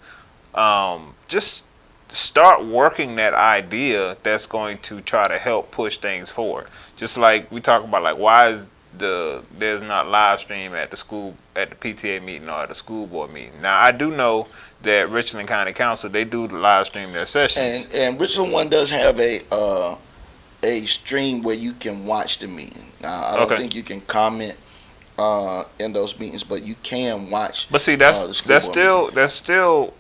just start working that idea that's going to try to help push things forward. Just like we talk about, like, why is there's not live stream at the school, at the PTA meeting or at the school board meeting. Now I do know that Richland County Council, they do live stream their sessions. And Richland one does have a stream where you can watch the meeting. Now I don't think you can comment in those meetings, but you can watch. But see, that's still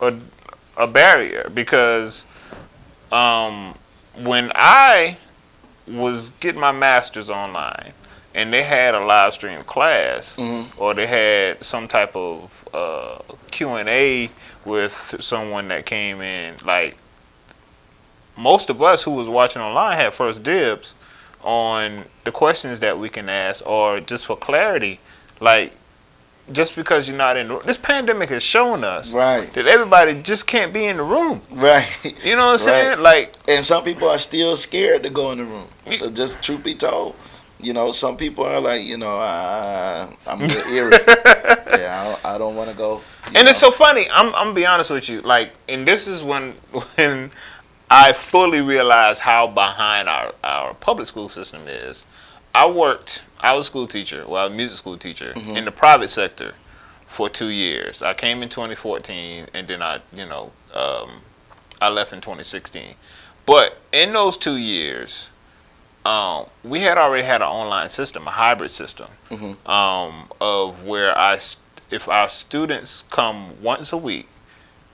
a barrier, because when I was getting my master's online, and they had a live stream class, or they had some type of Q&A with someone that came in, like, most of us who was watching online had first dibs on the questions that we can ask, or just for clarity, like, just because you're not in the, this pandemic has shown us that everybody just can't be in the room. You know what I'm saying? Like, and some people are still scared to go in the room. Just truth be told. You know, some people are like, you know, I'm a little eerie. I don't want to go. And it's so funny. I'm gonna be honest with you. Like, and this is when I fully realized how behind our public school system is. I was a school teacher, a music school teacher in the private sector for 2 years. I came in 2014, and then I left in 2016. But in those 2 years, we had already had an online system, a hybrid system, of where if our students come once a week,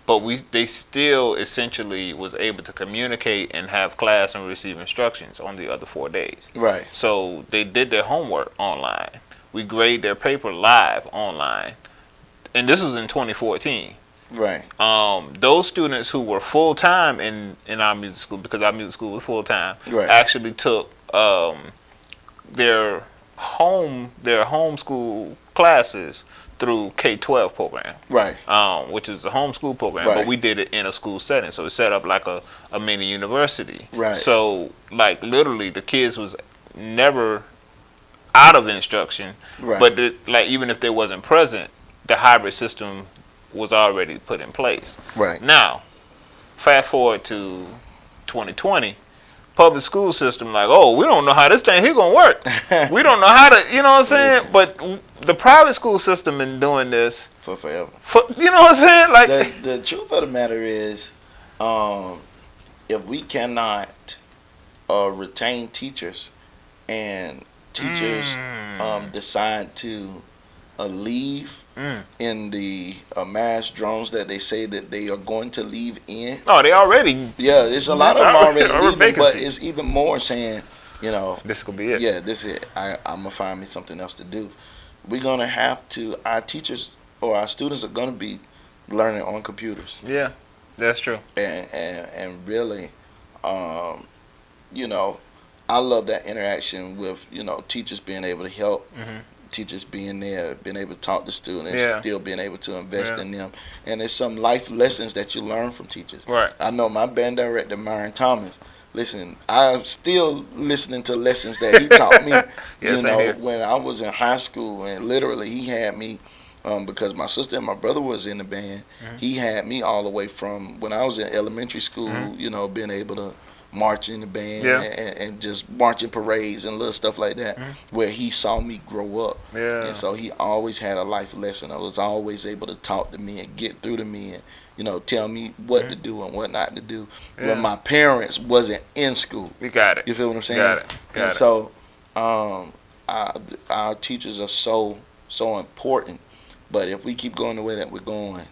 but they still essentially was able to communicate and have class and receive instructions on the other 4 days. So they did their homework online. We grade their paper live online, and this was in 2014. Those students who were full time in our music school, because our music school was full time, actually took their homeschool classes through K-12 program, which is a homeschool program, but we did it in a school setting, so it's set up like a mini university. So, like, literally, the kids was never out of instruction, but like, even if they wasn't present, the hybrid system was already put in place. Now, fast forward to 2020. Public school system, like, oh, we don't know how this thing here gonna work. We don't know how to, you know what I'm saying? But the private school system been doing this for forever. You know what I'm saying? Like, the truth of the matter is, if we cannot retain teachers, and teachers decide to leave in the mass drones that they say that they are going to leave in. Oh, they already. Yeah, it's a lot of them already leaving, but vacancies. it's even more saying, you know, this could be it. Yeah, this is it. I'm gonna find me something else to do. We're gonna have to. Our teachers or our students are gonna be learning on computers. Yeah, that's true. And really, you know, I love that interaction with, you know, teachers being able to help. Teachers being there, being able to talk to students, still being able to invest in them. And there's some life lessons that you learn from teachers. Right. I know my band director, Myron Thomas, listen, I'm still listening to lessons that he taught me. Yes, you know, I hear. when I was in high school, and literally he had me, because my sister and my brother was in the band, he had me all the way from when I was in elementary school, you know, being able to march in the band and just marching parades and little stuff like that, where he saw me grow up. And so he always had a life lesson. I was always able to talk to me and get through to me and, you know, tell me what to do and what not to do when my parents wasn't in school. We got it. You feel what I'm saying? Got it. Got it. So our teachers are so important. But if we keep going the way that we're going,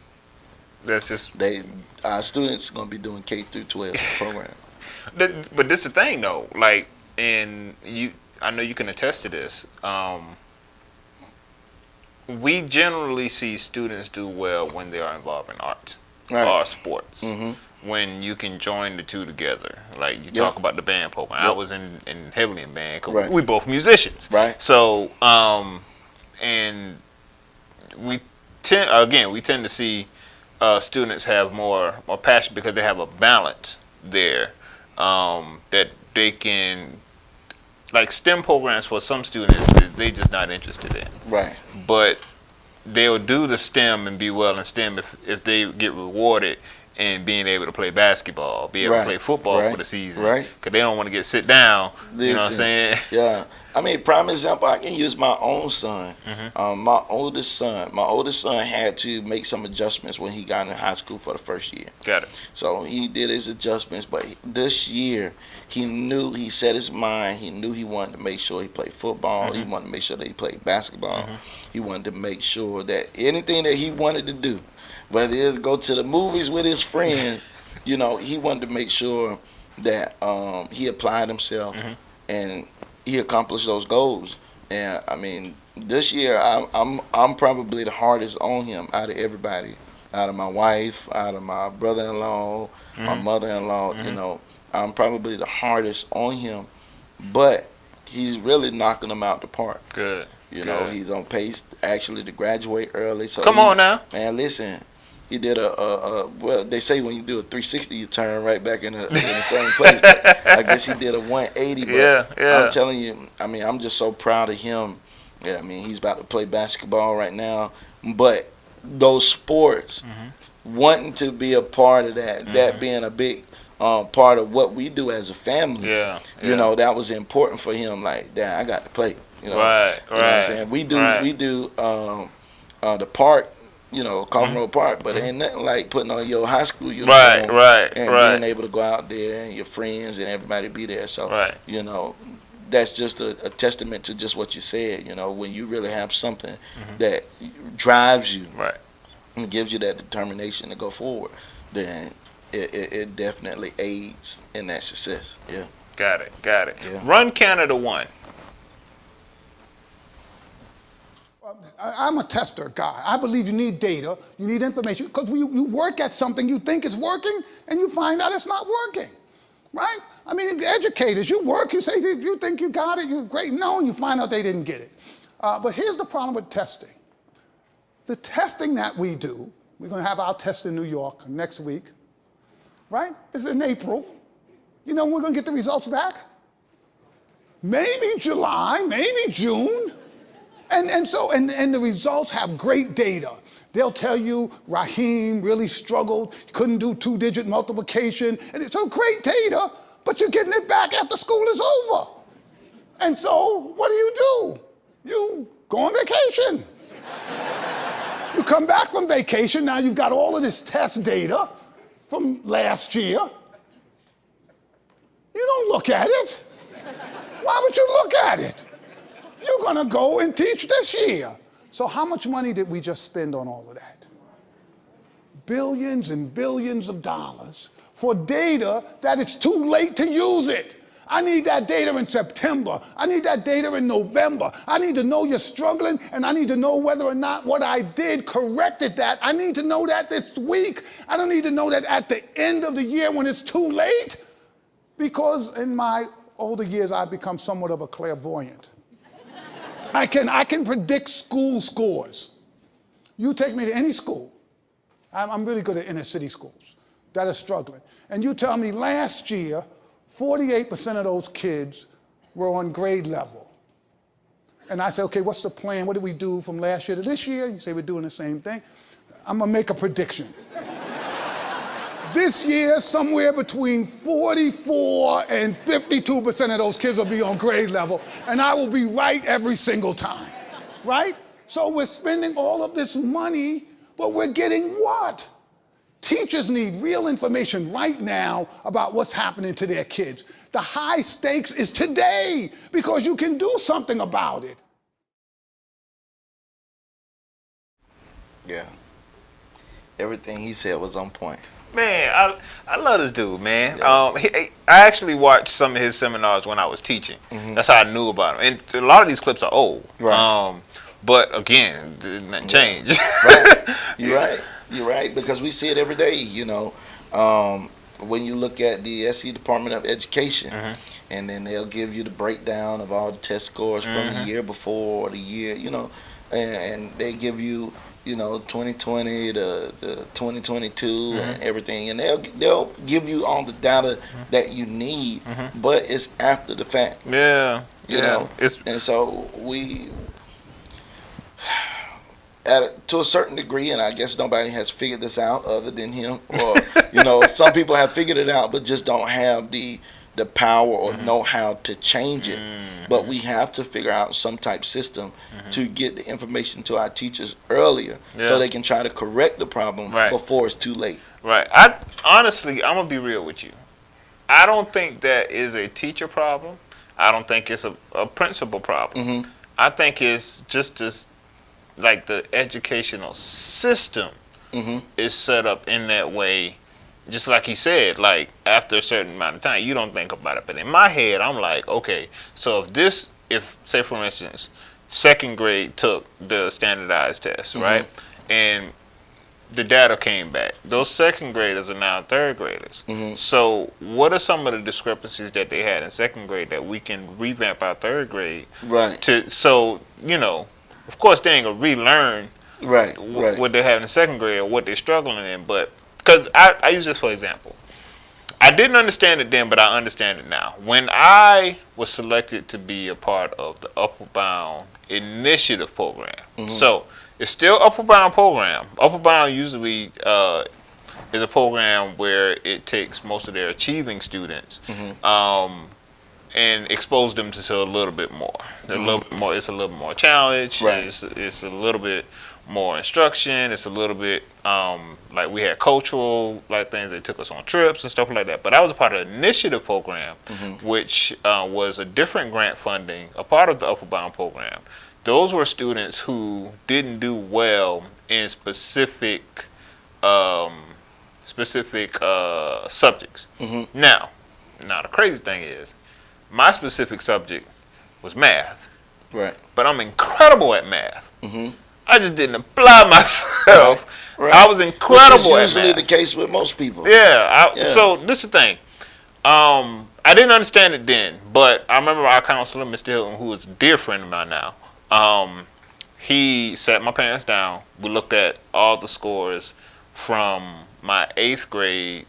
that's just our students gonna be doing K through 12 program. But this is the thing though, like, and I know you can attest to this. We generally see students do well when they are involved in arts or sports. When you can join the two together, like you talk about the band program. I was in heavily in band. 'Cause we both musicians, right? So, and we tend to see students have more passion because they have a balance there. That they can, like STEM programs for some students, they just not interested in. Right. But they'll do the STEM and be well in STEM if they get rewarded in being able to play basketball, be able to play football for the season. Right. Because they don't want to get sit down. Listen, you know what I'm saying? Yeah. I mean, prime example, I can use my own son. My oldest son had to make some adjustments when he got in high school for the first year. Got it. So he did his adjustments, but this year he set his mind, he knew he wanted to make sure he played football, he wanted to make sure that he played basketball, he wanted to make sure that anything that he wanted to do, whether it's go to the movies with his friends, you know, he wanted to make sure that he applied himself and he accomplished those goals. And I mean, this year I'm probably the hardest on him out of everybody, out of my wife, out of my brother-in-law, my mother-in-law. You know, I'm probably the hardest on him, but he's really knocking them out the park. Good. You know, he's on pace actually to graduate early. So Come on now. Man, listen. He did well, they say when you do a 360, you turn right back in the same place. But I guess he did a 180. But I'm telling you, I mean, I'm just so proud of him. Yeah, I mean, he's about to play basketball right now. But those sports, wanting to be a part of that, that being a big part of what we do as a family, you know, that was important for him. Like, damn, I got to play. You know, you know what I'm saying? We do the park. You know, Coffin Road Park, but it ain't nothing like putting on your high school uniform and being able to go out there and your friends and everybody be there. So, you know, that's just a testament to just what you said. You know, when you really have something that drives you and gives you that determination to go forward, then it definitely aids in that success. Yeah. Got it. Yeah. Run Canada 1. I'm a tester guy. I believe you need data, you need information, because you work at something, you think it's working, and you find out it's not working, right? I mean, educators, you work, you say you think you got it, you're great. No, and you find out they didn't get it. But here's the problem with testing. The testing that we do, we're going to have our test in New York next week, right? It's in April. You know when we're going to get the results back? Maybe July, maybe June. And the results have great data. They'll tell you Raheem really struggled, couldn't do 2-digit multiplication. And it's so great data, but you're getting it back after school is over. And so what do? You go on vacation. You come back from vacation, now you've got all of this test data from last year. You don't look at it. Why would you look at it? You're going to go and teach this year. So how much money did we just spend on all of that? Billions and billions of dollars for data that it's too late to use it. I need that data in September. I need that data in November. I need to know you're struggling, and I need to know whether or not what I did corrected that. I need to know that this week. I don't need to know that at the end of the year when it's too late, because in my older years, I've become somewhat of a clairvoyant. I can predict school scores. You take me to any school. I'm really good at inner city schools that are struggling. And you tell me last year, 48% of those kids were on grade level. And I say, okay, what's the plan? What did we do from last year to this year? You say we're doing the same thing. I'm gonna make a prediction. This year, somewhere between 44 and 52% of those kids will be on grade level, and I will be right every single time, right? So we're spending all of this money, but we're getting what? Teachers need real information right now about what's happening to their kids. The high stakes is today, because you can do something about it. Yeah. Everything he said was on point. Man, I love this dude, man. Yeah. I actually watched some of his seminars when I was teaching. Mm-hmm. That's how I knew about him. And a lot of these clips are old. Right. But again, nothing changed. Right. You're right. You're right, because we see it every day, you know. When you look at the SC Department of Education, and then they'll give you the breakdown of all the test scores from the year before or the year, you know, and they give you, you know, 2020 to 2022 and everything, and they'll give you all the data that you need, but it's after the fact. Yeah. You know, and so we, to a certain degree, and I guess nobody has figured this out other than him, or you know, some people have figured it out but just don't have the power or know how to change it. But we have to figure out some type system to get the information to our teachers earlier, so they can try to correct the problem before it's too late. Right. Honestly, I'm gonna be real with you. I don't think that is a teacher problem. I don't think it's a principal problem. I think it's just as like the educational system is set up in that way, just like he said, like after a certain amount of time, you don't think about it. But in my head, I'm like, okay, so if say for instance, second grade took the standardized test, right? And the data came back. Those second graders are now third graders. So what are some of the discrepancies that they had in second grade that we can revamp our third grade? Right. So, you know, of course, they ain't gonna relearn what they have in second grade or what they're struggling in. But because I use this for example, I didn't understand it then, but I understand it now. When I was selected to be a part of the Upward Bound Initiative program, so it's still Upward Bound program. Upward Bound usually is a program where it takes most of their achieving students. And expose them to a little bit more. It's a little more challenge. It's a little bit more instruction. It's a little bit like we had cultural like things. They took us on trips and stuff like that. But I was a part of the initiative program, which was a different grant funding, a part of the Upward Bound program. Those were students who didn't do well in specific subjects. Now the crazy thing is, my specific subject was math. Right. But I'm incredible at math. I just didn't apply myself. I was incredible at math. Which is usually the case with most people. So this is the thing. I didn't understand it then, but I remember our counselor, Mr. Hilton, who is a dear friend of mine now, he sat my parents down. We looked at all the scores from my 8th grade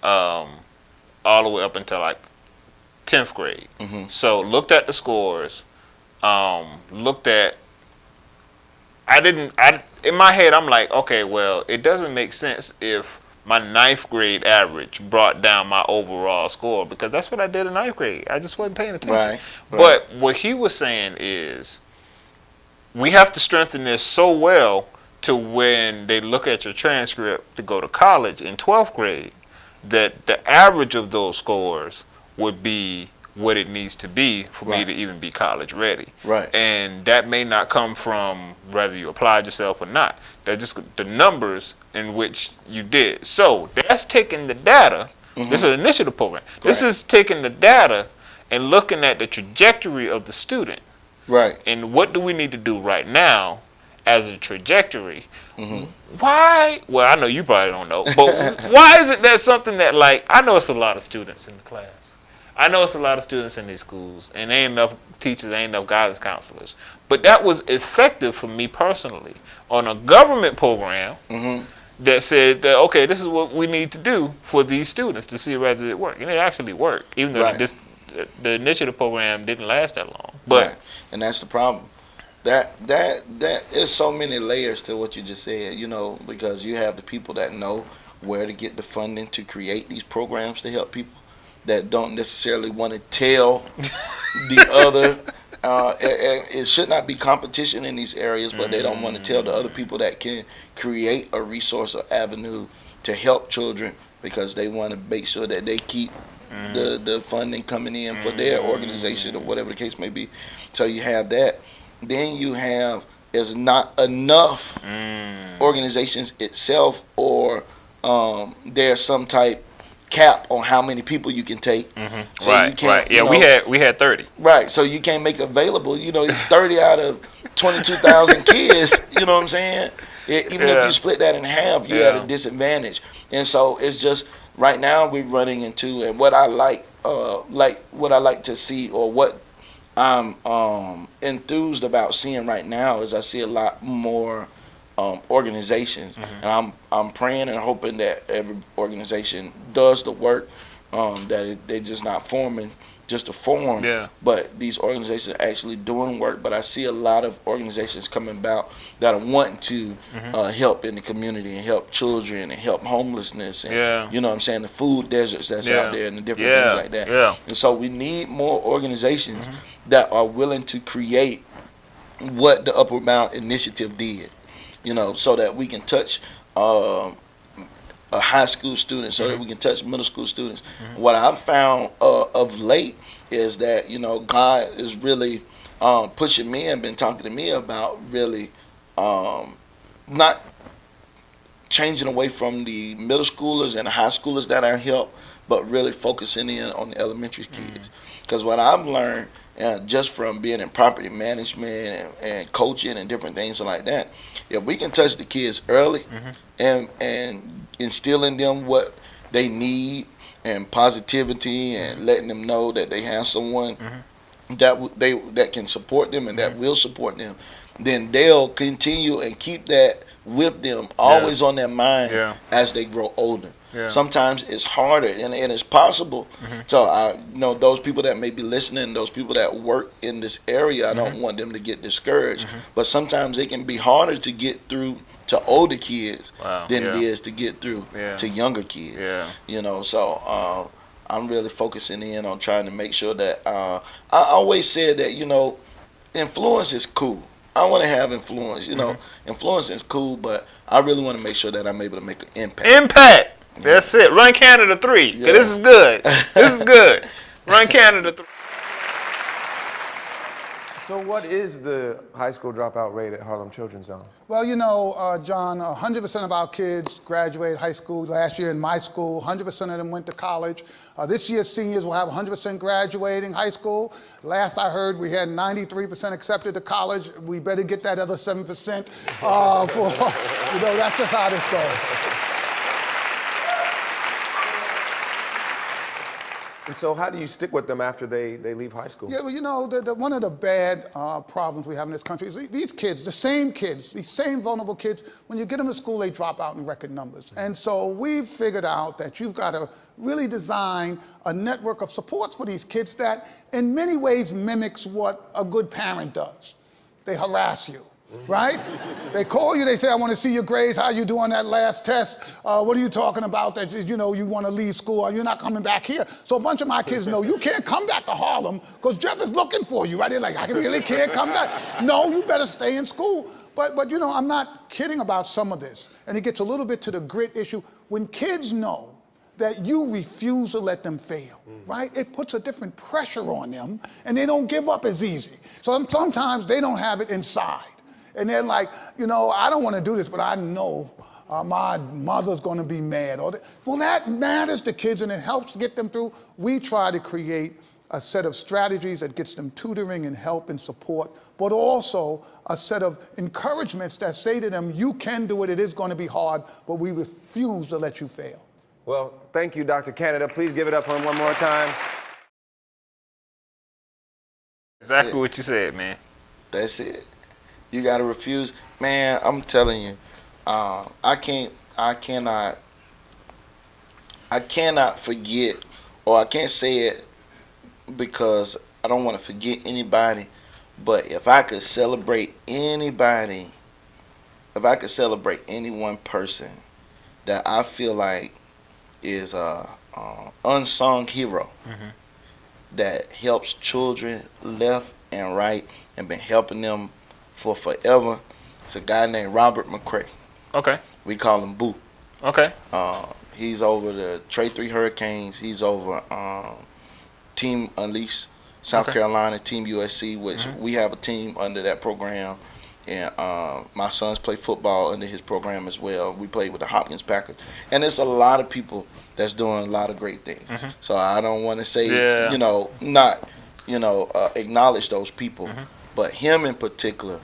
all the way up until like 10th grade. So looked at the scores, looked at, in my head I'm like, okay, well, it doesn't make sense if my 9th grade average brought down my overall score, because that's what I did in 9th grade. I just wasn't paying attention. But what he was saying is, we have to strengthen this so well to when they look at your transcript to go to college in 12th grade, that the average of those scores would be what it needs to be for me to even be college ready. Right. And that may not come from whether you applied yourself or not. That's just the numbers in which you did. So that's taking the data. This is an initiative program. This is taking the data and looking at the trajectory of the student. Right. And what do we need to do right now as a trajectory? Why? Well, I know you probably don't know, but why isn't that something that, like, I know it's a lot of students in the class. I know it's a lot of students in these schools, and there ain't enough teachers, there ain't enough guidance counselors. But that was effective for me personally on a government program that said that, okay, this is what we need to do for these students to see whether it worked. And it actually worked, even though the initiative program didn't last that long. But and that's the problem. That is so many layers to what you just said, you know, because you have the people that know where to get the funding to create these programs to help people that don't necessarily want to tell the other. It should not be competition in these areas, but they don't want to tell the other people that can create a resource or avenue to help children, because they want to make sure that they keep the funding coming in for their organization or whatever the case may be. So you have that. Then you have, there's not enough organizations itself, or there's some type cap on how many people you can take. So you can't, Yeah, you know, we had 30. Right, so you can't make available, 30 out of 22,000 kids, you know what I'm saying? Even if you split that in half, you're at a disadvantage. And so it's just, right now we're running into, and what I like to see, or what I'm enthused about seeing right now, is I see a lot more organizations, and I'm praying and hoping that every organization does the work, that they're just not forming just to form, but these organizations are actually doing work. But I see a lot of organizations coming about that are wanting to help in the community and help children and help homelessness and you know what I'm saying, the food deserts that's out there and the different things like that. And so we need more organizations that are willing to create what the Upward Bound Initiative did, so that we can touch a high school student, so that we can touch middle school students. What I've found of late is that, God is really pushing me and been talking to me about really not changing away from the middle schoolers and the high schoolers that I help, but really focusing in on the elementary kids. Because what I've learned, just from being in property management and coaching and different things like that, if we can touch the kids early and instill in them what they need and positivity and letting them know that they have someone that can support them and that will support them, then they'll continue and keep that with them always on their mind as they grow older. Sometimes it's harder and it's possible. So those people that may be listening, those people that work in this area, I don't want them to get discouraged. But sometimes it can be harder to get through to older kids than it is to get through to younger kids. So I'm really focusing in on trying to make sure that I always said that influence is cool. I want to have influence. Influence is cool, but I really want to make sure that I'm able to make an impact. That's it. Run Canada 3. Yeah. This is good. This is good. Run Canada 3. So what is the high school dropout rate at Harlem Children's Zone? Well, John, 100% of our kids graduated high school. Last year in my school, 100% of them went to college. This year, seniors will have 100% graduating high school. Last I heard, we had 93% accepted to college. We better get that other 7% that's just how this goes. And so how do you stick with them after they leave high school? Yeah, well, one of the bad problems we have in this country is these kids, these same vulnerable kids, when you get them to school, they drop out in record numbers. And so we've figured out that you've got to really design a network of supports for these kids that in many ways mimics what a good parent does. They harass you. Right? They call you, they say, I want to see your grades, how you do on that last test, what are you talking about that you want to leave school and you're not coming back here. So a bunch of my kids know you can't come back to Harlem because Jeff is looking for you, right? They're like, I really can't come back. No, you better stay in school. But I'm not kidding about some of this. And it gets a little bit to the grit issue. When kids know that you refuse to let them fail, right? It puts a different pressure on them, and they don't give up as easy. So sometimes they don't have it inside. And they're like, you know, I don't want to do this, but I know my mother's going to be mad. Well, that matters to kids, and it helps get them through. We try to create a set of strategies that gets them tutoring and help and support, but also a set of encouragements that say to them, you can do it, it is going to be hard, but we refuse to let you fail. Well, thank you, Dr. Canada. Please give it up for him one more time. Exactly what you said, man. That's it. You gotta refuse, man. I'm telling you, I cannot forget, or I can't say it because I don't want to forget anybody. But if I could celebrate anybody, if I could celebrate any one person that I feel like is a unsung hero that helps children left and right and been helping them for forever, it's a guy named Robert McCray. Okay. We call him Boo. Okay. He's over the Trey 3 Hurricanes. He's over Team Unleashed, South Carolina, Team USC, which we have a team under that program. And my sons play football under his program as well. We play with the Hopkins Packers. And there's a lot of people that's doing a lot of great things. So I don't want to say, not, acknowledge those people. But him in particular,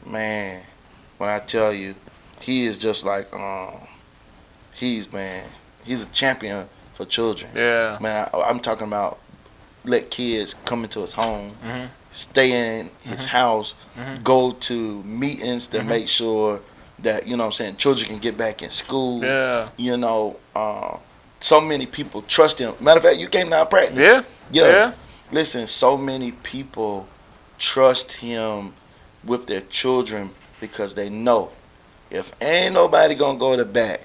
man, when I tell you, he is just like, he's a champion for children. Yeah. Man, I'm talking about let kids come into his home, stay in his house, go to meetings to make sure that, children can get back in school. Yeah. So many people trust him. Matter of fact, you came to our practice. Yeah. Listen, so many people trust him with their children because they know if ain't nobody gonna go to bat,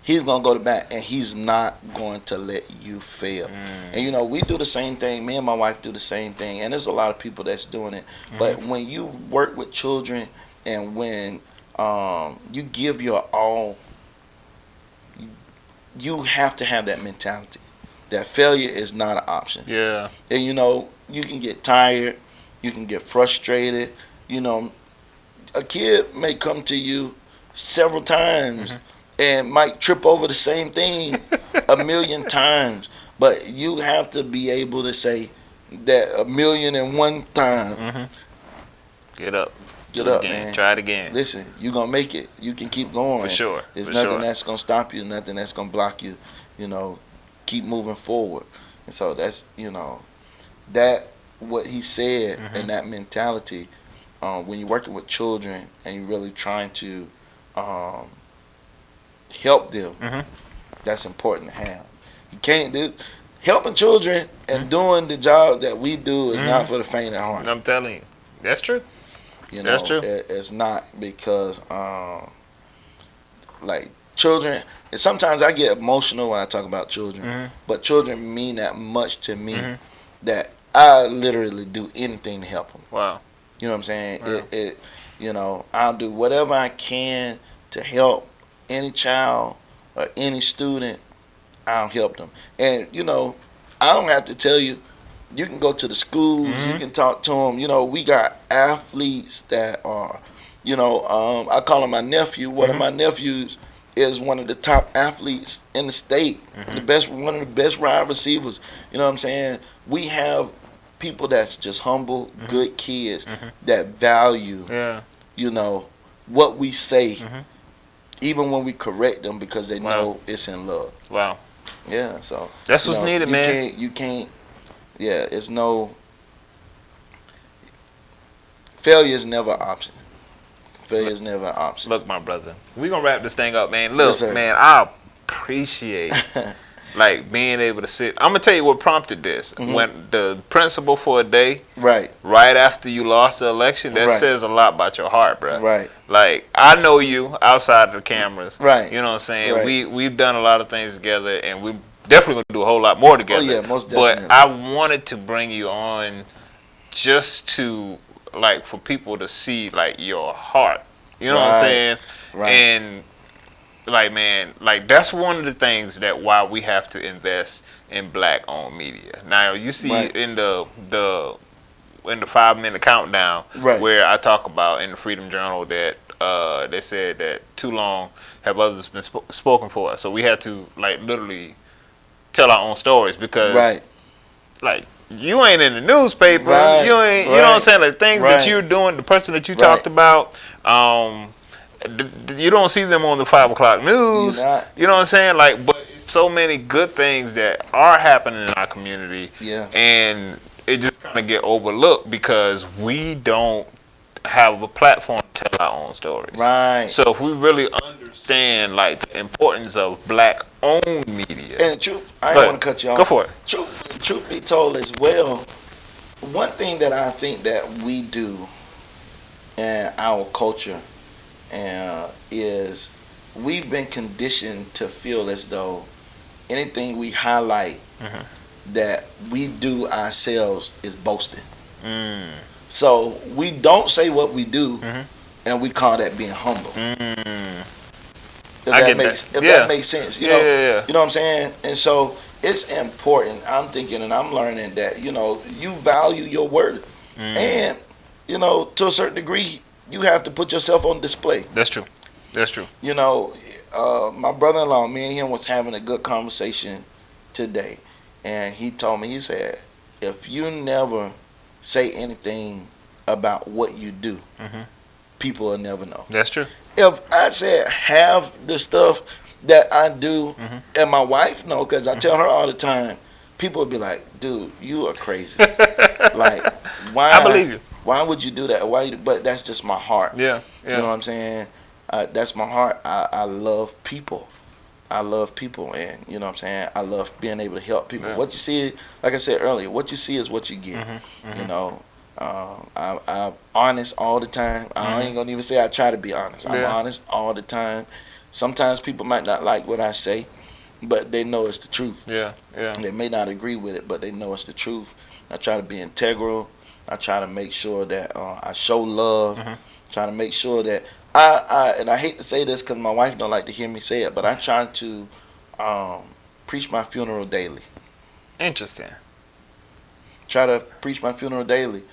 he's gonna go to bat, and he's not going to let you fail. And we do the same thing. Me and my wife do the same thing, and there's a lot of people that's doing it. But when you work with children, and when you give your all, you have to have that mentality that failure is not an option. Yeah. And you can get tired, you can get frustrated. A kid may come to you several times and might trip over the same thing a million times, but you have to be able to say that 1,000,001 time. Get up. Get up, again. man. Try it again. Listen, you're going to make it. You can keep going. For sure. There's For nothing sure. that's going to stop you, nothing that's going to block you. Keep moving forward. And so that's, that what he said and that mentality, when you're working with children and you're really trying to help them, that's important to have. You can't do helping children and doing the job that we do is not for the faint of heart. I'm telling you, that's true. That's true. It's not because like children, and sometimes I get emotional when I talk about children, but children mean that much to me that I literally do anything to help them. Wow. You know what I'm saying? Wow. I'll do whatever I can to help any child or any student. I'll help them. And, I don't have to tell you, you can go to the schools, you can talk to them. We got athletes that are, I call him my nephew. One of my nephews is one of the top athletes in the state, one of the best wide receivers. You know what I'm saying? We have people that's just humble, good kids that value, what we say, even when we correct them because they know it's in love. Wow. Yeah, so that's what's needed, man. You can't. Yeah, it's no. Failure is never an option. Failure is never an option. Look, my brother, we gonna wrap this thing up, man. Look, Yes, man, I appreciate like being able to sit. I'm gonna tell you what prompted this. When the principal for a day, right after you lost the election, that says a lot about your heart, bro. Right. Like I know you outside of the cameras. Right. You know what I'm saying? Right. We've done a lot of things together, and we definitely gonna do a whole lot more together. Oh yeah, most definitely. But I wanted to bring you on just to for people to see your heart. You know what I'm saying? Right. And like, man, like that's one of the things that why we have to invest in black-owned media. Now you see Right. in the 5-minute countdown, Right. where I talk about in the Freedom Journal that they said that too long have others been spoken for us, so we had to like literally tell our own stories because, Right. like, you ain't in the newspaper, Right, you ain't, you know what I'm right, saying, like things that right. you're doing, the person that you Right. talked about, you don't see them on the 5 o'clock news. You're not. You know what I'm saying? Like, but it's so many good things that are happening in our community, Yeah. and it just kind of get overlooked because we don't have a platform to tell our own stories. Right. So if we really understand like the importance of black-owned media, And the truth, I Go don't ahead. want to cut you off. Go for it. Truth be told as well, one thing that I think that we do in our culture is we've been conditioned to feel as though anything we highlight that we do ourselves is boasting. So we don't say what we do, and we call that being humble. If I that get makes that. if Yeah. that makes sense, you Yeah, know, yeah. you know what I'm saying. And so it's important. I'm thinking and I'm learning that you value your worth, and to a certain degree, you have to put yourself on display. That's true. That's true. My brother-in-law, me and him was having a good conversation today, and he told me, he said, if you never say anything about what you do, people will never know. That's true. If I said half the stuff that I do, and my wife know, because I tell her all the time, people would be like, dude, you are crazy. Like, why? I believe you. Why would you do that? But that's just my heart. Yeah. You know what I'm saying? That's my heart. I love people. I love people, and you know what I'm saying? I love being able to help people. Yeah. What you see, like I said earlier, what you see is what you get. You know, I'm honest all the time. I ain't gonna even say I try to be honest. I'm Yeah. honest all the time. Sometimes people might not like what I say, but they know it's the truth. Yeah. Yeah. They may not agree with it, but they know it's the truth. I try to be integral. I try to make sure that I show love. Try to make sure that and I hate to say this because my wife don't like to hear me say it, but I try to preach my funeral daily. Interesting. Try to preach my funeral daily.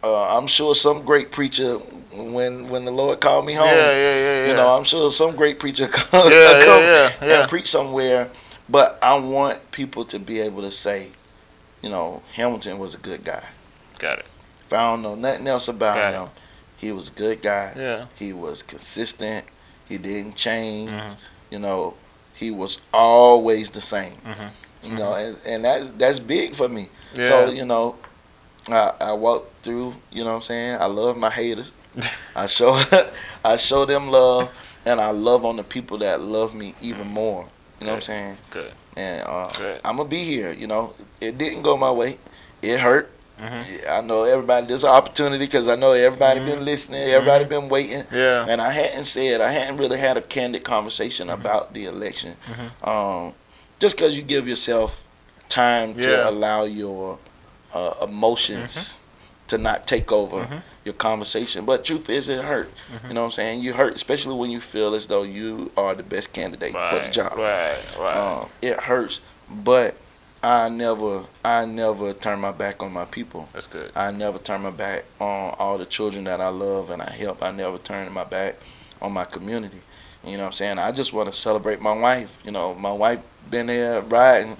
I'm sure some great preacher, when the Lord called me home, Yeah. I'm sure some great preacher come Yeah. and preach somewhere. But I want people to be able to say, Hamilton was a good guy. Got it. If I don't know nothing else about Got it. him, he was a good guy. Yeah. He was consistent. He didn't change. He was always the same. And that's big for me. Yeah. So, I walk through, you know what I'm saying? I love my haters. I show them love, and I love on the people that love me even more. You know what I'm saying? Good. And Good. I'm gonna be here. It didn't go my way. It hurt. I know everybody. There's an opportunity because I know everybody been listening. Everybody been waiting. Yeah. And I hadn't really had a candid conversation about the election. Just because you give yourself time Yeah. to allow your emotions to not take over your conversation. But truth is, it hurt. You know what I'm saying? You hurt, especially when you feel as though you are the best candidate for the job. Right. It hurts, but I never turn my back on my people. That's good. I never turn my back on all the children that I love and I help. I never turn my back on my community. You know what I'm saying? I just want to celebrate my wife. My wife been there riding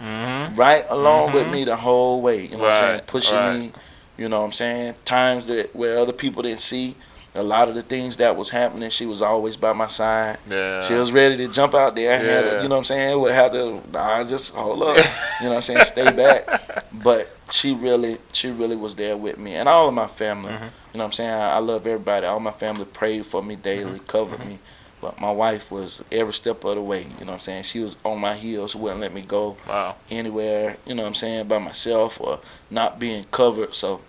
right along with me the whole way. You know what I'm saying? Right, Pushing right. me. You know what I'm saying? Times where other people didn't see a lot of the things that was happening, she was always by my side. Yeah. She was ready to jump out there. I had to, Yeah. you know what I'm saying? Would have to, just hold up. You know what I'm saying? Stay back. But she really was there with me. And all of my family. You know what I'm saying? I love everybody. All my family prayed for me daily, covered me. But my wife was every step of the way. You know what I'm saying? She was on my heels. She wouldn't let me go anywhere, you know what I'm saying, by myself or not being covered. So,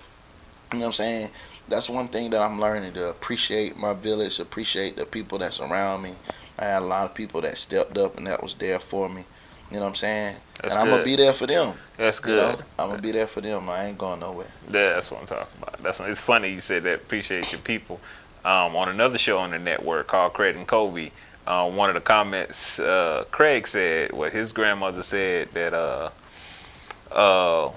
you know what I'm saying? That's one thing that I'm learning, to appreciate my village, appreciate the people that's around me. I had a lot of people that stepped up and that was there for me. You know what I'm saying? That's and I'm going good. to be there for them. That's good. I'm going to be there for them. I ain't going nowhere. Yeah, that's what I'm talking about. It's funny you said that. Appreciate your people. On another show on the network called Craig and Kobe, one of the comments, Craig said, his grandmother said that, how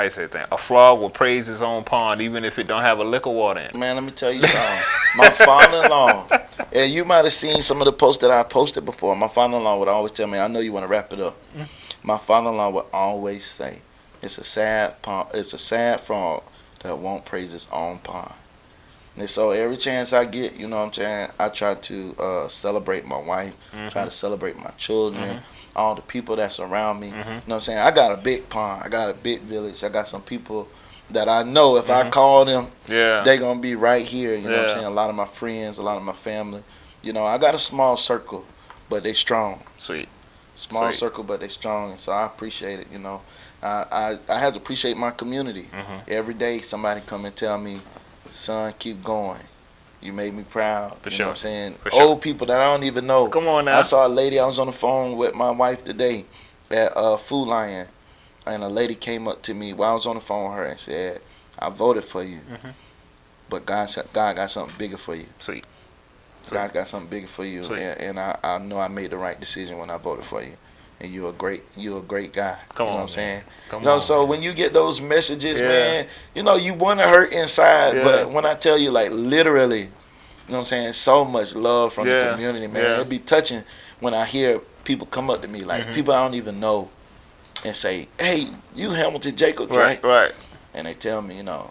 you say that? A frog will praise his own pond even if it don't have a lick of water in it. Man, let me tell you something. My father-in-law, and you might have seen some of the posts that I posted before. My father-in-law would always tell me, I know you want to wrap it up. My father-in-law would always say, it's a sad frog that won't praise his own pond. And so every chance I get, you know what I'm saying, I try to celebrate my wife, try to celebrate my children, all the people that's around me. You know what I'm saying? I got a big pond. I got a big village. I got some people that I know if I call them, they're going to be right here. You know what I'm saying? A lot of my friends, a lot of my family. You know, I got a small circle, but they strong. Sweet. Small circle, but they strong. And so I appreciate it, you know. I have to appreciate my community. Every day somebody come and tell me, son, keep going. You made me proud. You know what I'm saying? Old people that I don't even know. Come on now. I saw a lady, I was on the phone with my wife today at Food Lion, and a lady came up to me while I was on the phone with her and said, I voted for you, but God got something bigger for you. Sweet. God's got something bigger for you, and I know I made the right decision when I voted for you. And you're a great guy. Come you know what I'm saying? Come you know, on, so man. when you get those messages, man, you know, you want to hurt inside, but when I tell you, like, literally, you know what I'm saying, so much love from the community, man. It'd be touching when I hear people come up to me, like people I don't even know, and say, hey, you Hamilton Jacobs, right? Right. And they tell me, you know,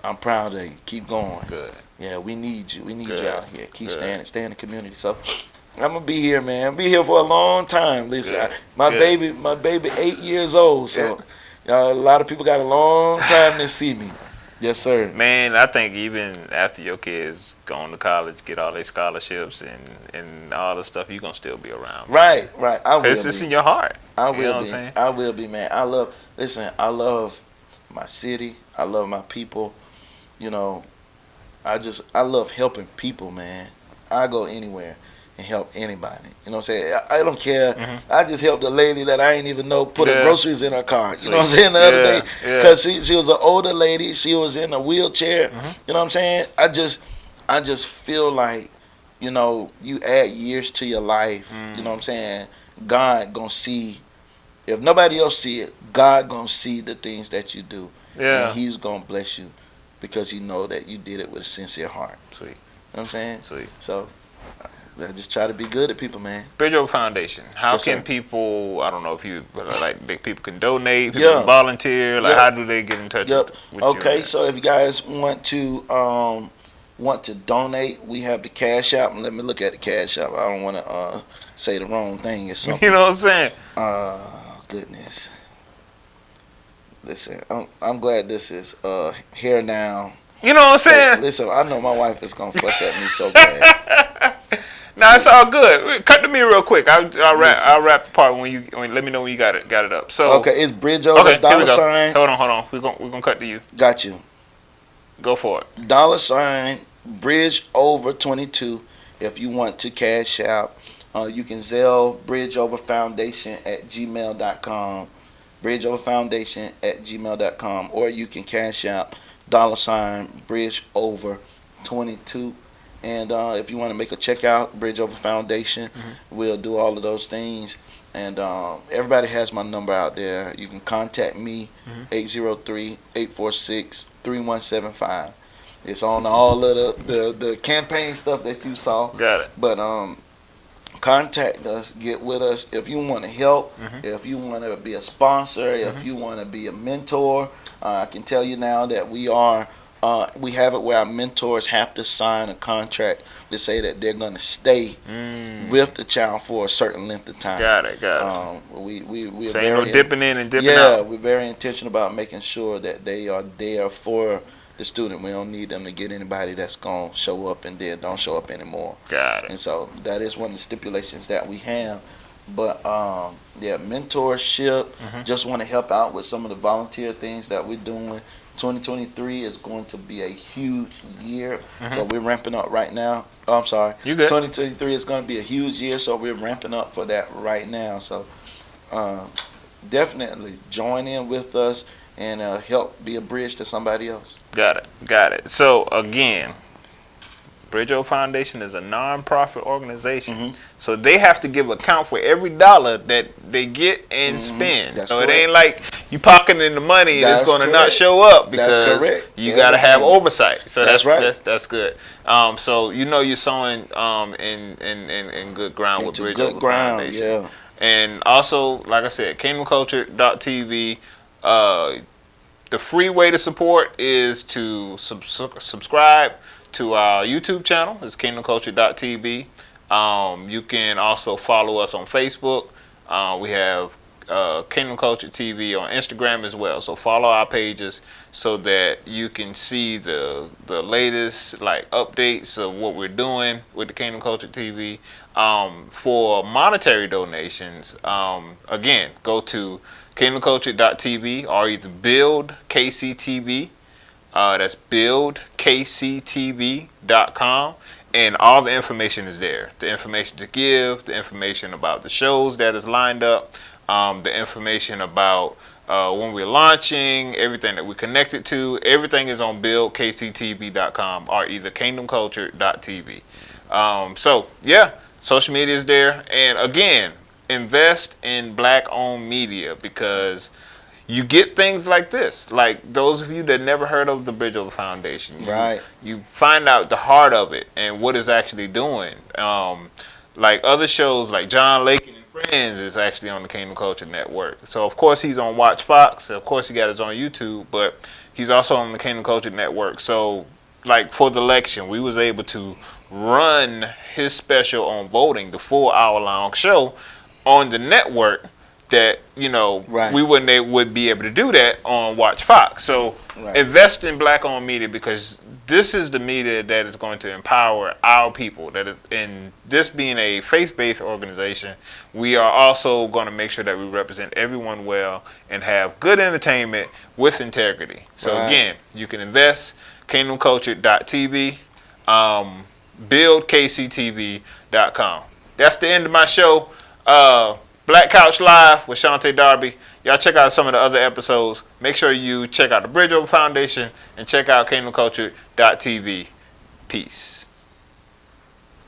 I'm proud of you. Keep going. Good. Yeah, we need you. We need you out here. Keep standing. Stay in the community. So I'm gonna be here, man. Be here for a long time. Listen, my baby 8 years old. So a lot of people got a long time to see me. Yes, sir. Man, I think even after your kids going to college, get all their scholarships and all the stuff, you're gonna still be around. Right. I will. It's in your heart. I You know will what I'm be. saying? I will be, man. I love my city. I love my people. You know, I love helping people, man. I go anywhere and help anybody. You know what I'm saying? I don't care. I just helped a lady that I ain't even know put her groceries in her car. You know what I'm saying? The other day, because she was an older lady. She was in a wheelchair. You know what I'm saying? I just feel like, you know, you add years to your life. You know what I'm saying? God gonna see. If nobody else see it, God gonna see the things that you do. Yeah. And He's gonna bless you because He know that you did it with a sincere heart. Sweet. You know what I'm saying? Sweet. So I just try to be good at people, man. Bridgeover Foundation. How Yes, can sir. people? I don't know if you people can donate, people can volunteer. Like, how do they get in touch with you? Okay, so if you guys want to donate, we have the Cash App. And let me look at the Cash App. I don't want to say the wrong thing or something. You know what I'm saying? Goodness. Listen, I'm glad this is here now. You know what I'm saying? Listen, I know my wife is gonna fuss at me so bad. No, it's all good. Cut to me real quick. I'll wrap the part when you let me know when you got it up. So okay, it's Bridgeover $. Hold on. We're gonna cut to you. Got you. Go for it. $, Bridgeover 22. If you want to cash out, you can Zelle bridgeoverfoundation@gmail.com. bridgeoverfoundation@gmail.com, or you can cash out $ Bridgeover 22. And if you want to make a check out, Bridgeover Foundation, we'll do all of those things. And everybody has my number out there. You can contact me, 803-846-3175. It's on all of the campaign stuff that you saw. Got it. But contact us, get with us. If you want to help, if you want to be a sponsor, if you want to be a mentor, I can tell you now that we have it where our mentors have to sign a contract to say that they're going to stay with the child for a certain length of time. Got it. We're so ain't no dipping in and dipping out. Yeah, we're very intentional about making sure that they are there for the student. We don't need them to get anybody that's going to show up and then don't show up anymore. Got it. And so that is one of the stipulations that we have. But mentorship, just want to help out with some of the volunteer things that we're doing. 2023 is going to be a huge year, so we're ramping up right now. Oh, I'm sorry. You good. 2023 is going to be a huge year, so we're ramping up for that right now. So definitely join in with us and help be a bridge to somebody else. Got it. So again, Bridge Over Foundation is a non-profit organization, so they have to give account for every dollar that they get and spend. That's so correct. it ain't like you pocketing the money and it's That's going to not correct. show up That's because correct. you got to have Everything. oversight. So That's right. That's good. So you're sowing in good ground with Into Bridge good Over ground, Foundation. yeah. And also, like I said, KingdomCulture.tv. The free way to support is to subscribe to our YouTube channel. It's KingdomCulture.tv. You can also follow us on Facebook. We have Kingdom Culture TV on Instagram as well. So follow our pages so that you can see the latest like updates of what we're doing with the Kingdom Culture TV. For monetary donations, again, go to KingdomCulture.tv or either Build KCTV. That's buildkctv.com, and all the information is there. The information to give, the information about the shows that is lined up, the information about when we're launching, everything that we're connected to, everything is on buildkctv.com or either KingdomCulture.tv. So yeah, social media is there, and again, invest in black-owned media because you get things like this. Like those of you that never heard of the Bridge Over Foundation, you find out the heart of it and what it's actually doing. Like other shows like John Lakin and Friends is actually on the Kingdom Culture Network. So of course he's on Watch Fox. Of course he got his on YouTube, but he's also on the Kingdom Culture Network. So like for the election, we was able to run his special on voting, the 4-hour-long show, on the network that we would be able to do that on Watch Fox. So invest in black-owned media because this is the media that is going to empower our people. That is, and this being a faith-based organization, we are also going to make sure that we represent everyone well and have good entertainment with integrity. So again, you can invest KingdomCulture.tv, buildkctv.com. That's the end of my show. Black Couch Live with Shante Darby. Y'all check out some of the other episodes. Make sure you check out the Bridge Over Foundation and check out KingdomCulture.tv. Peace.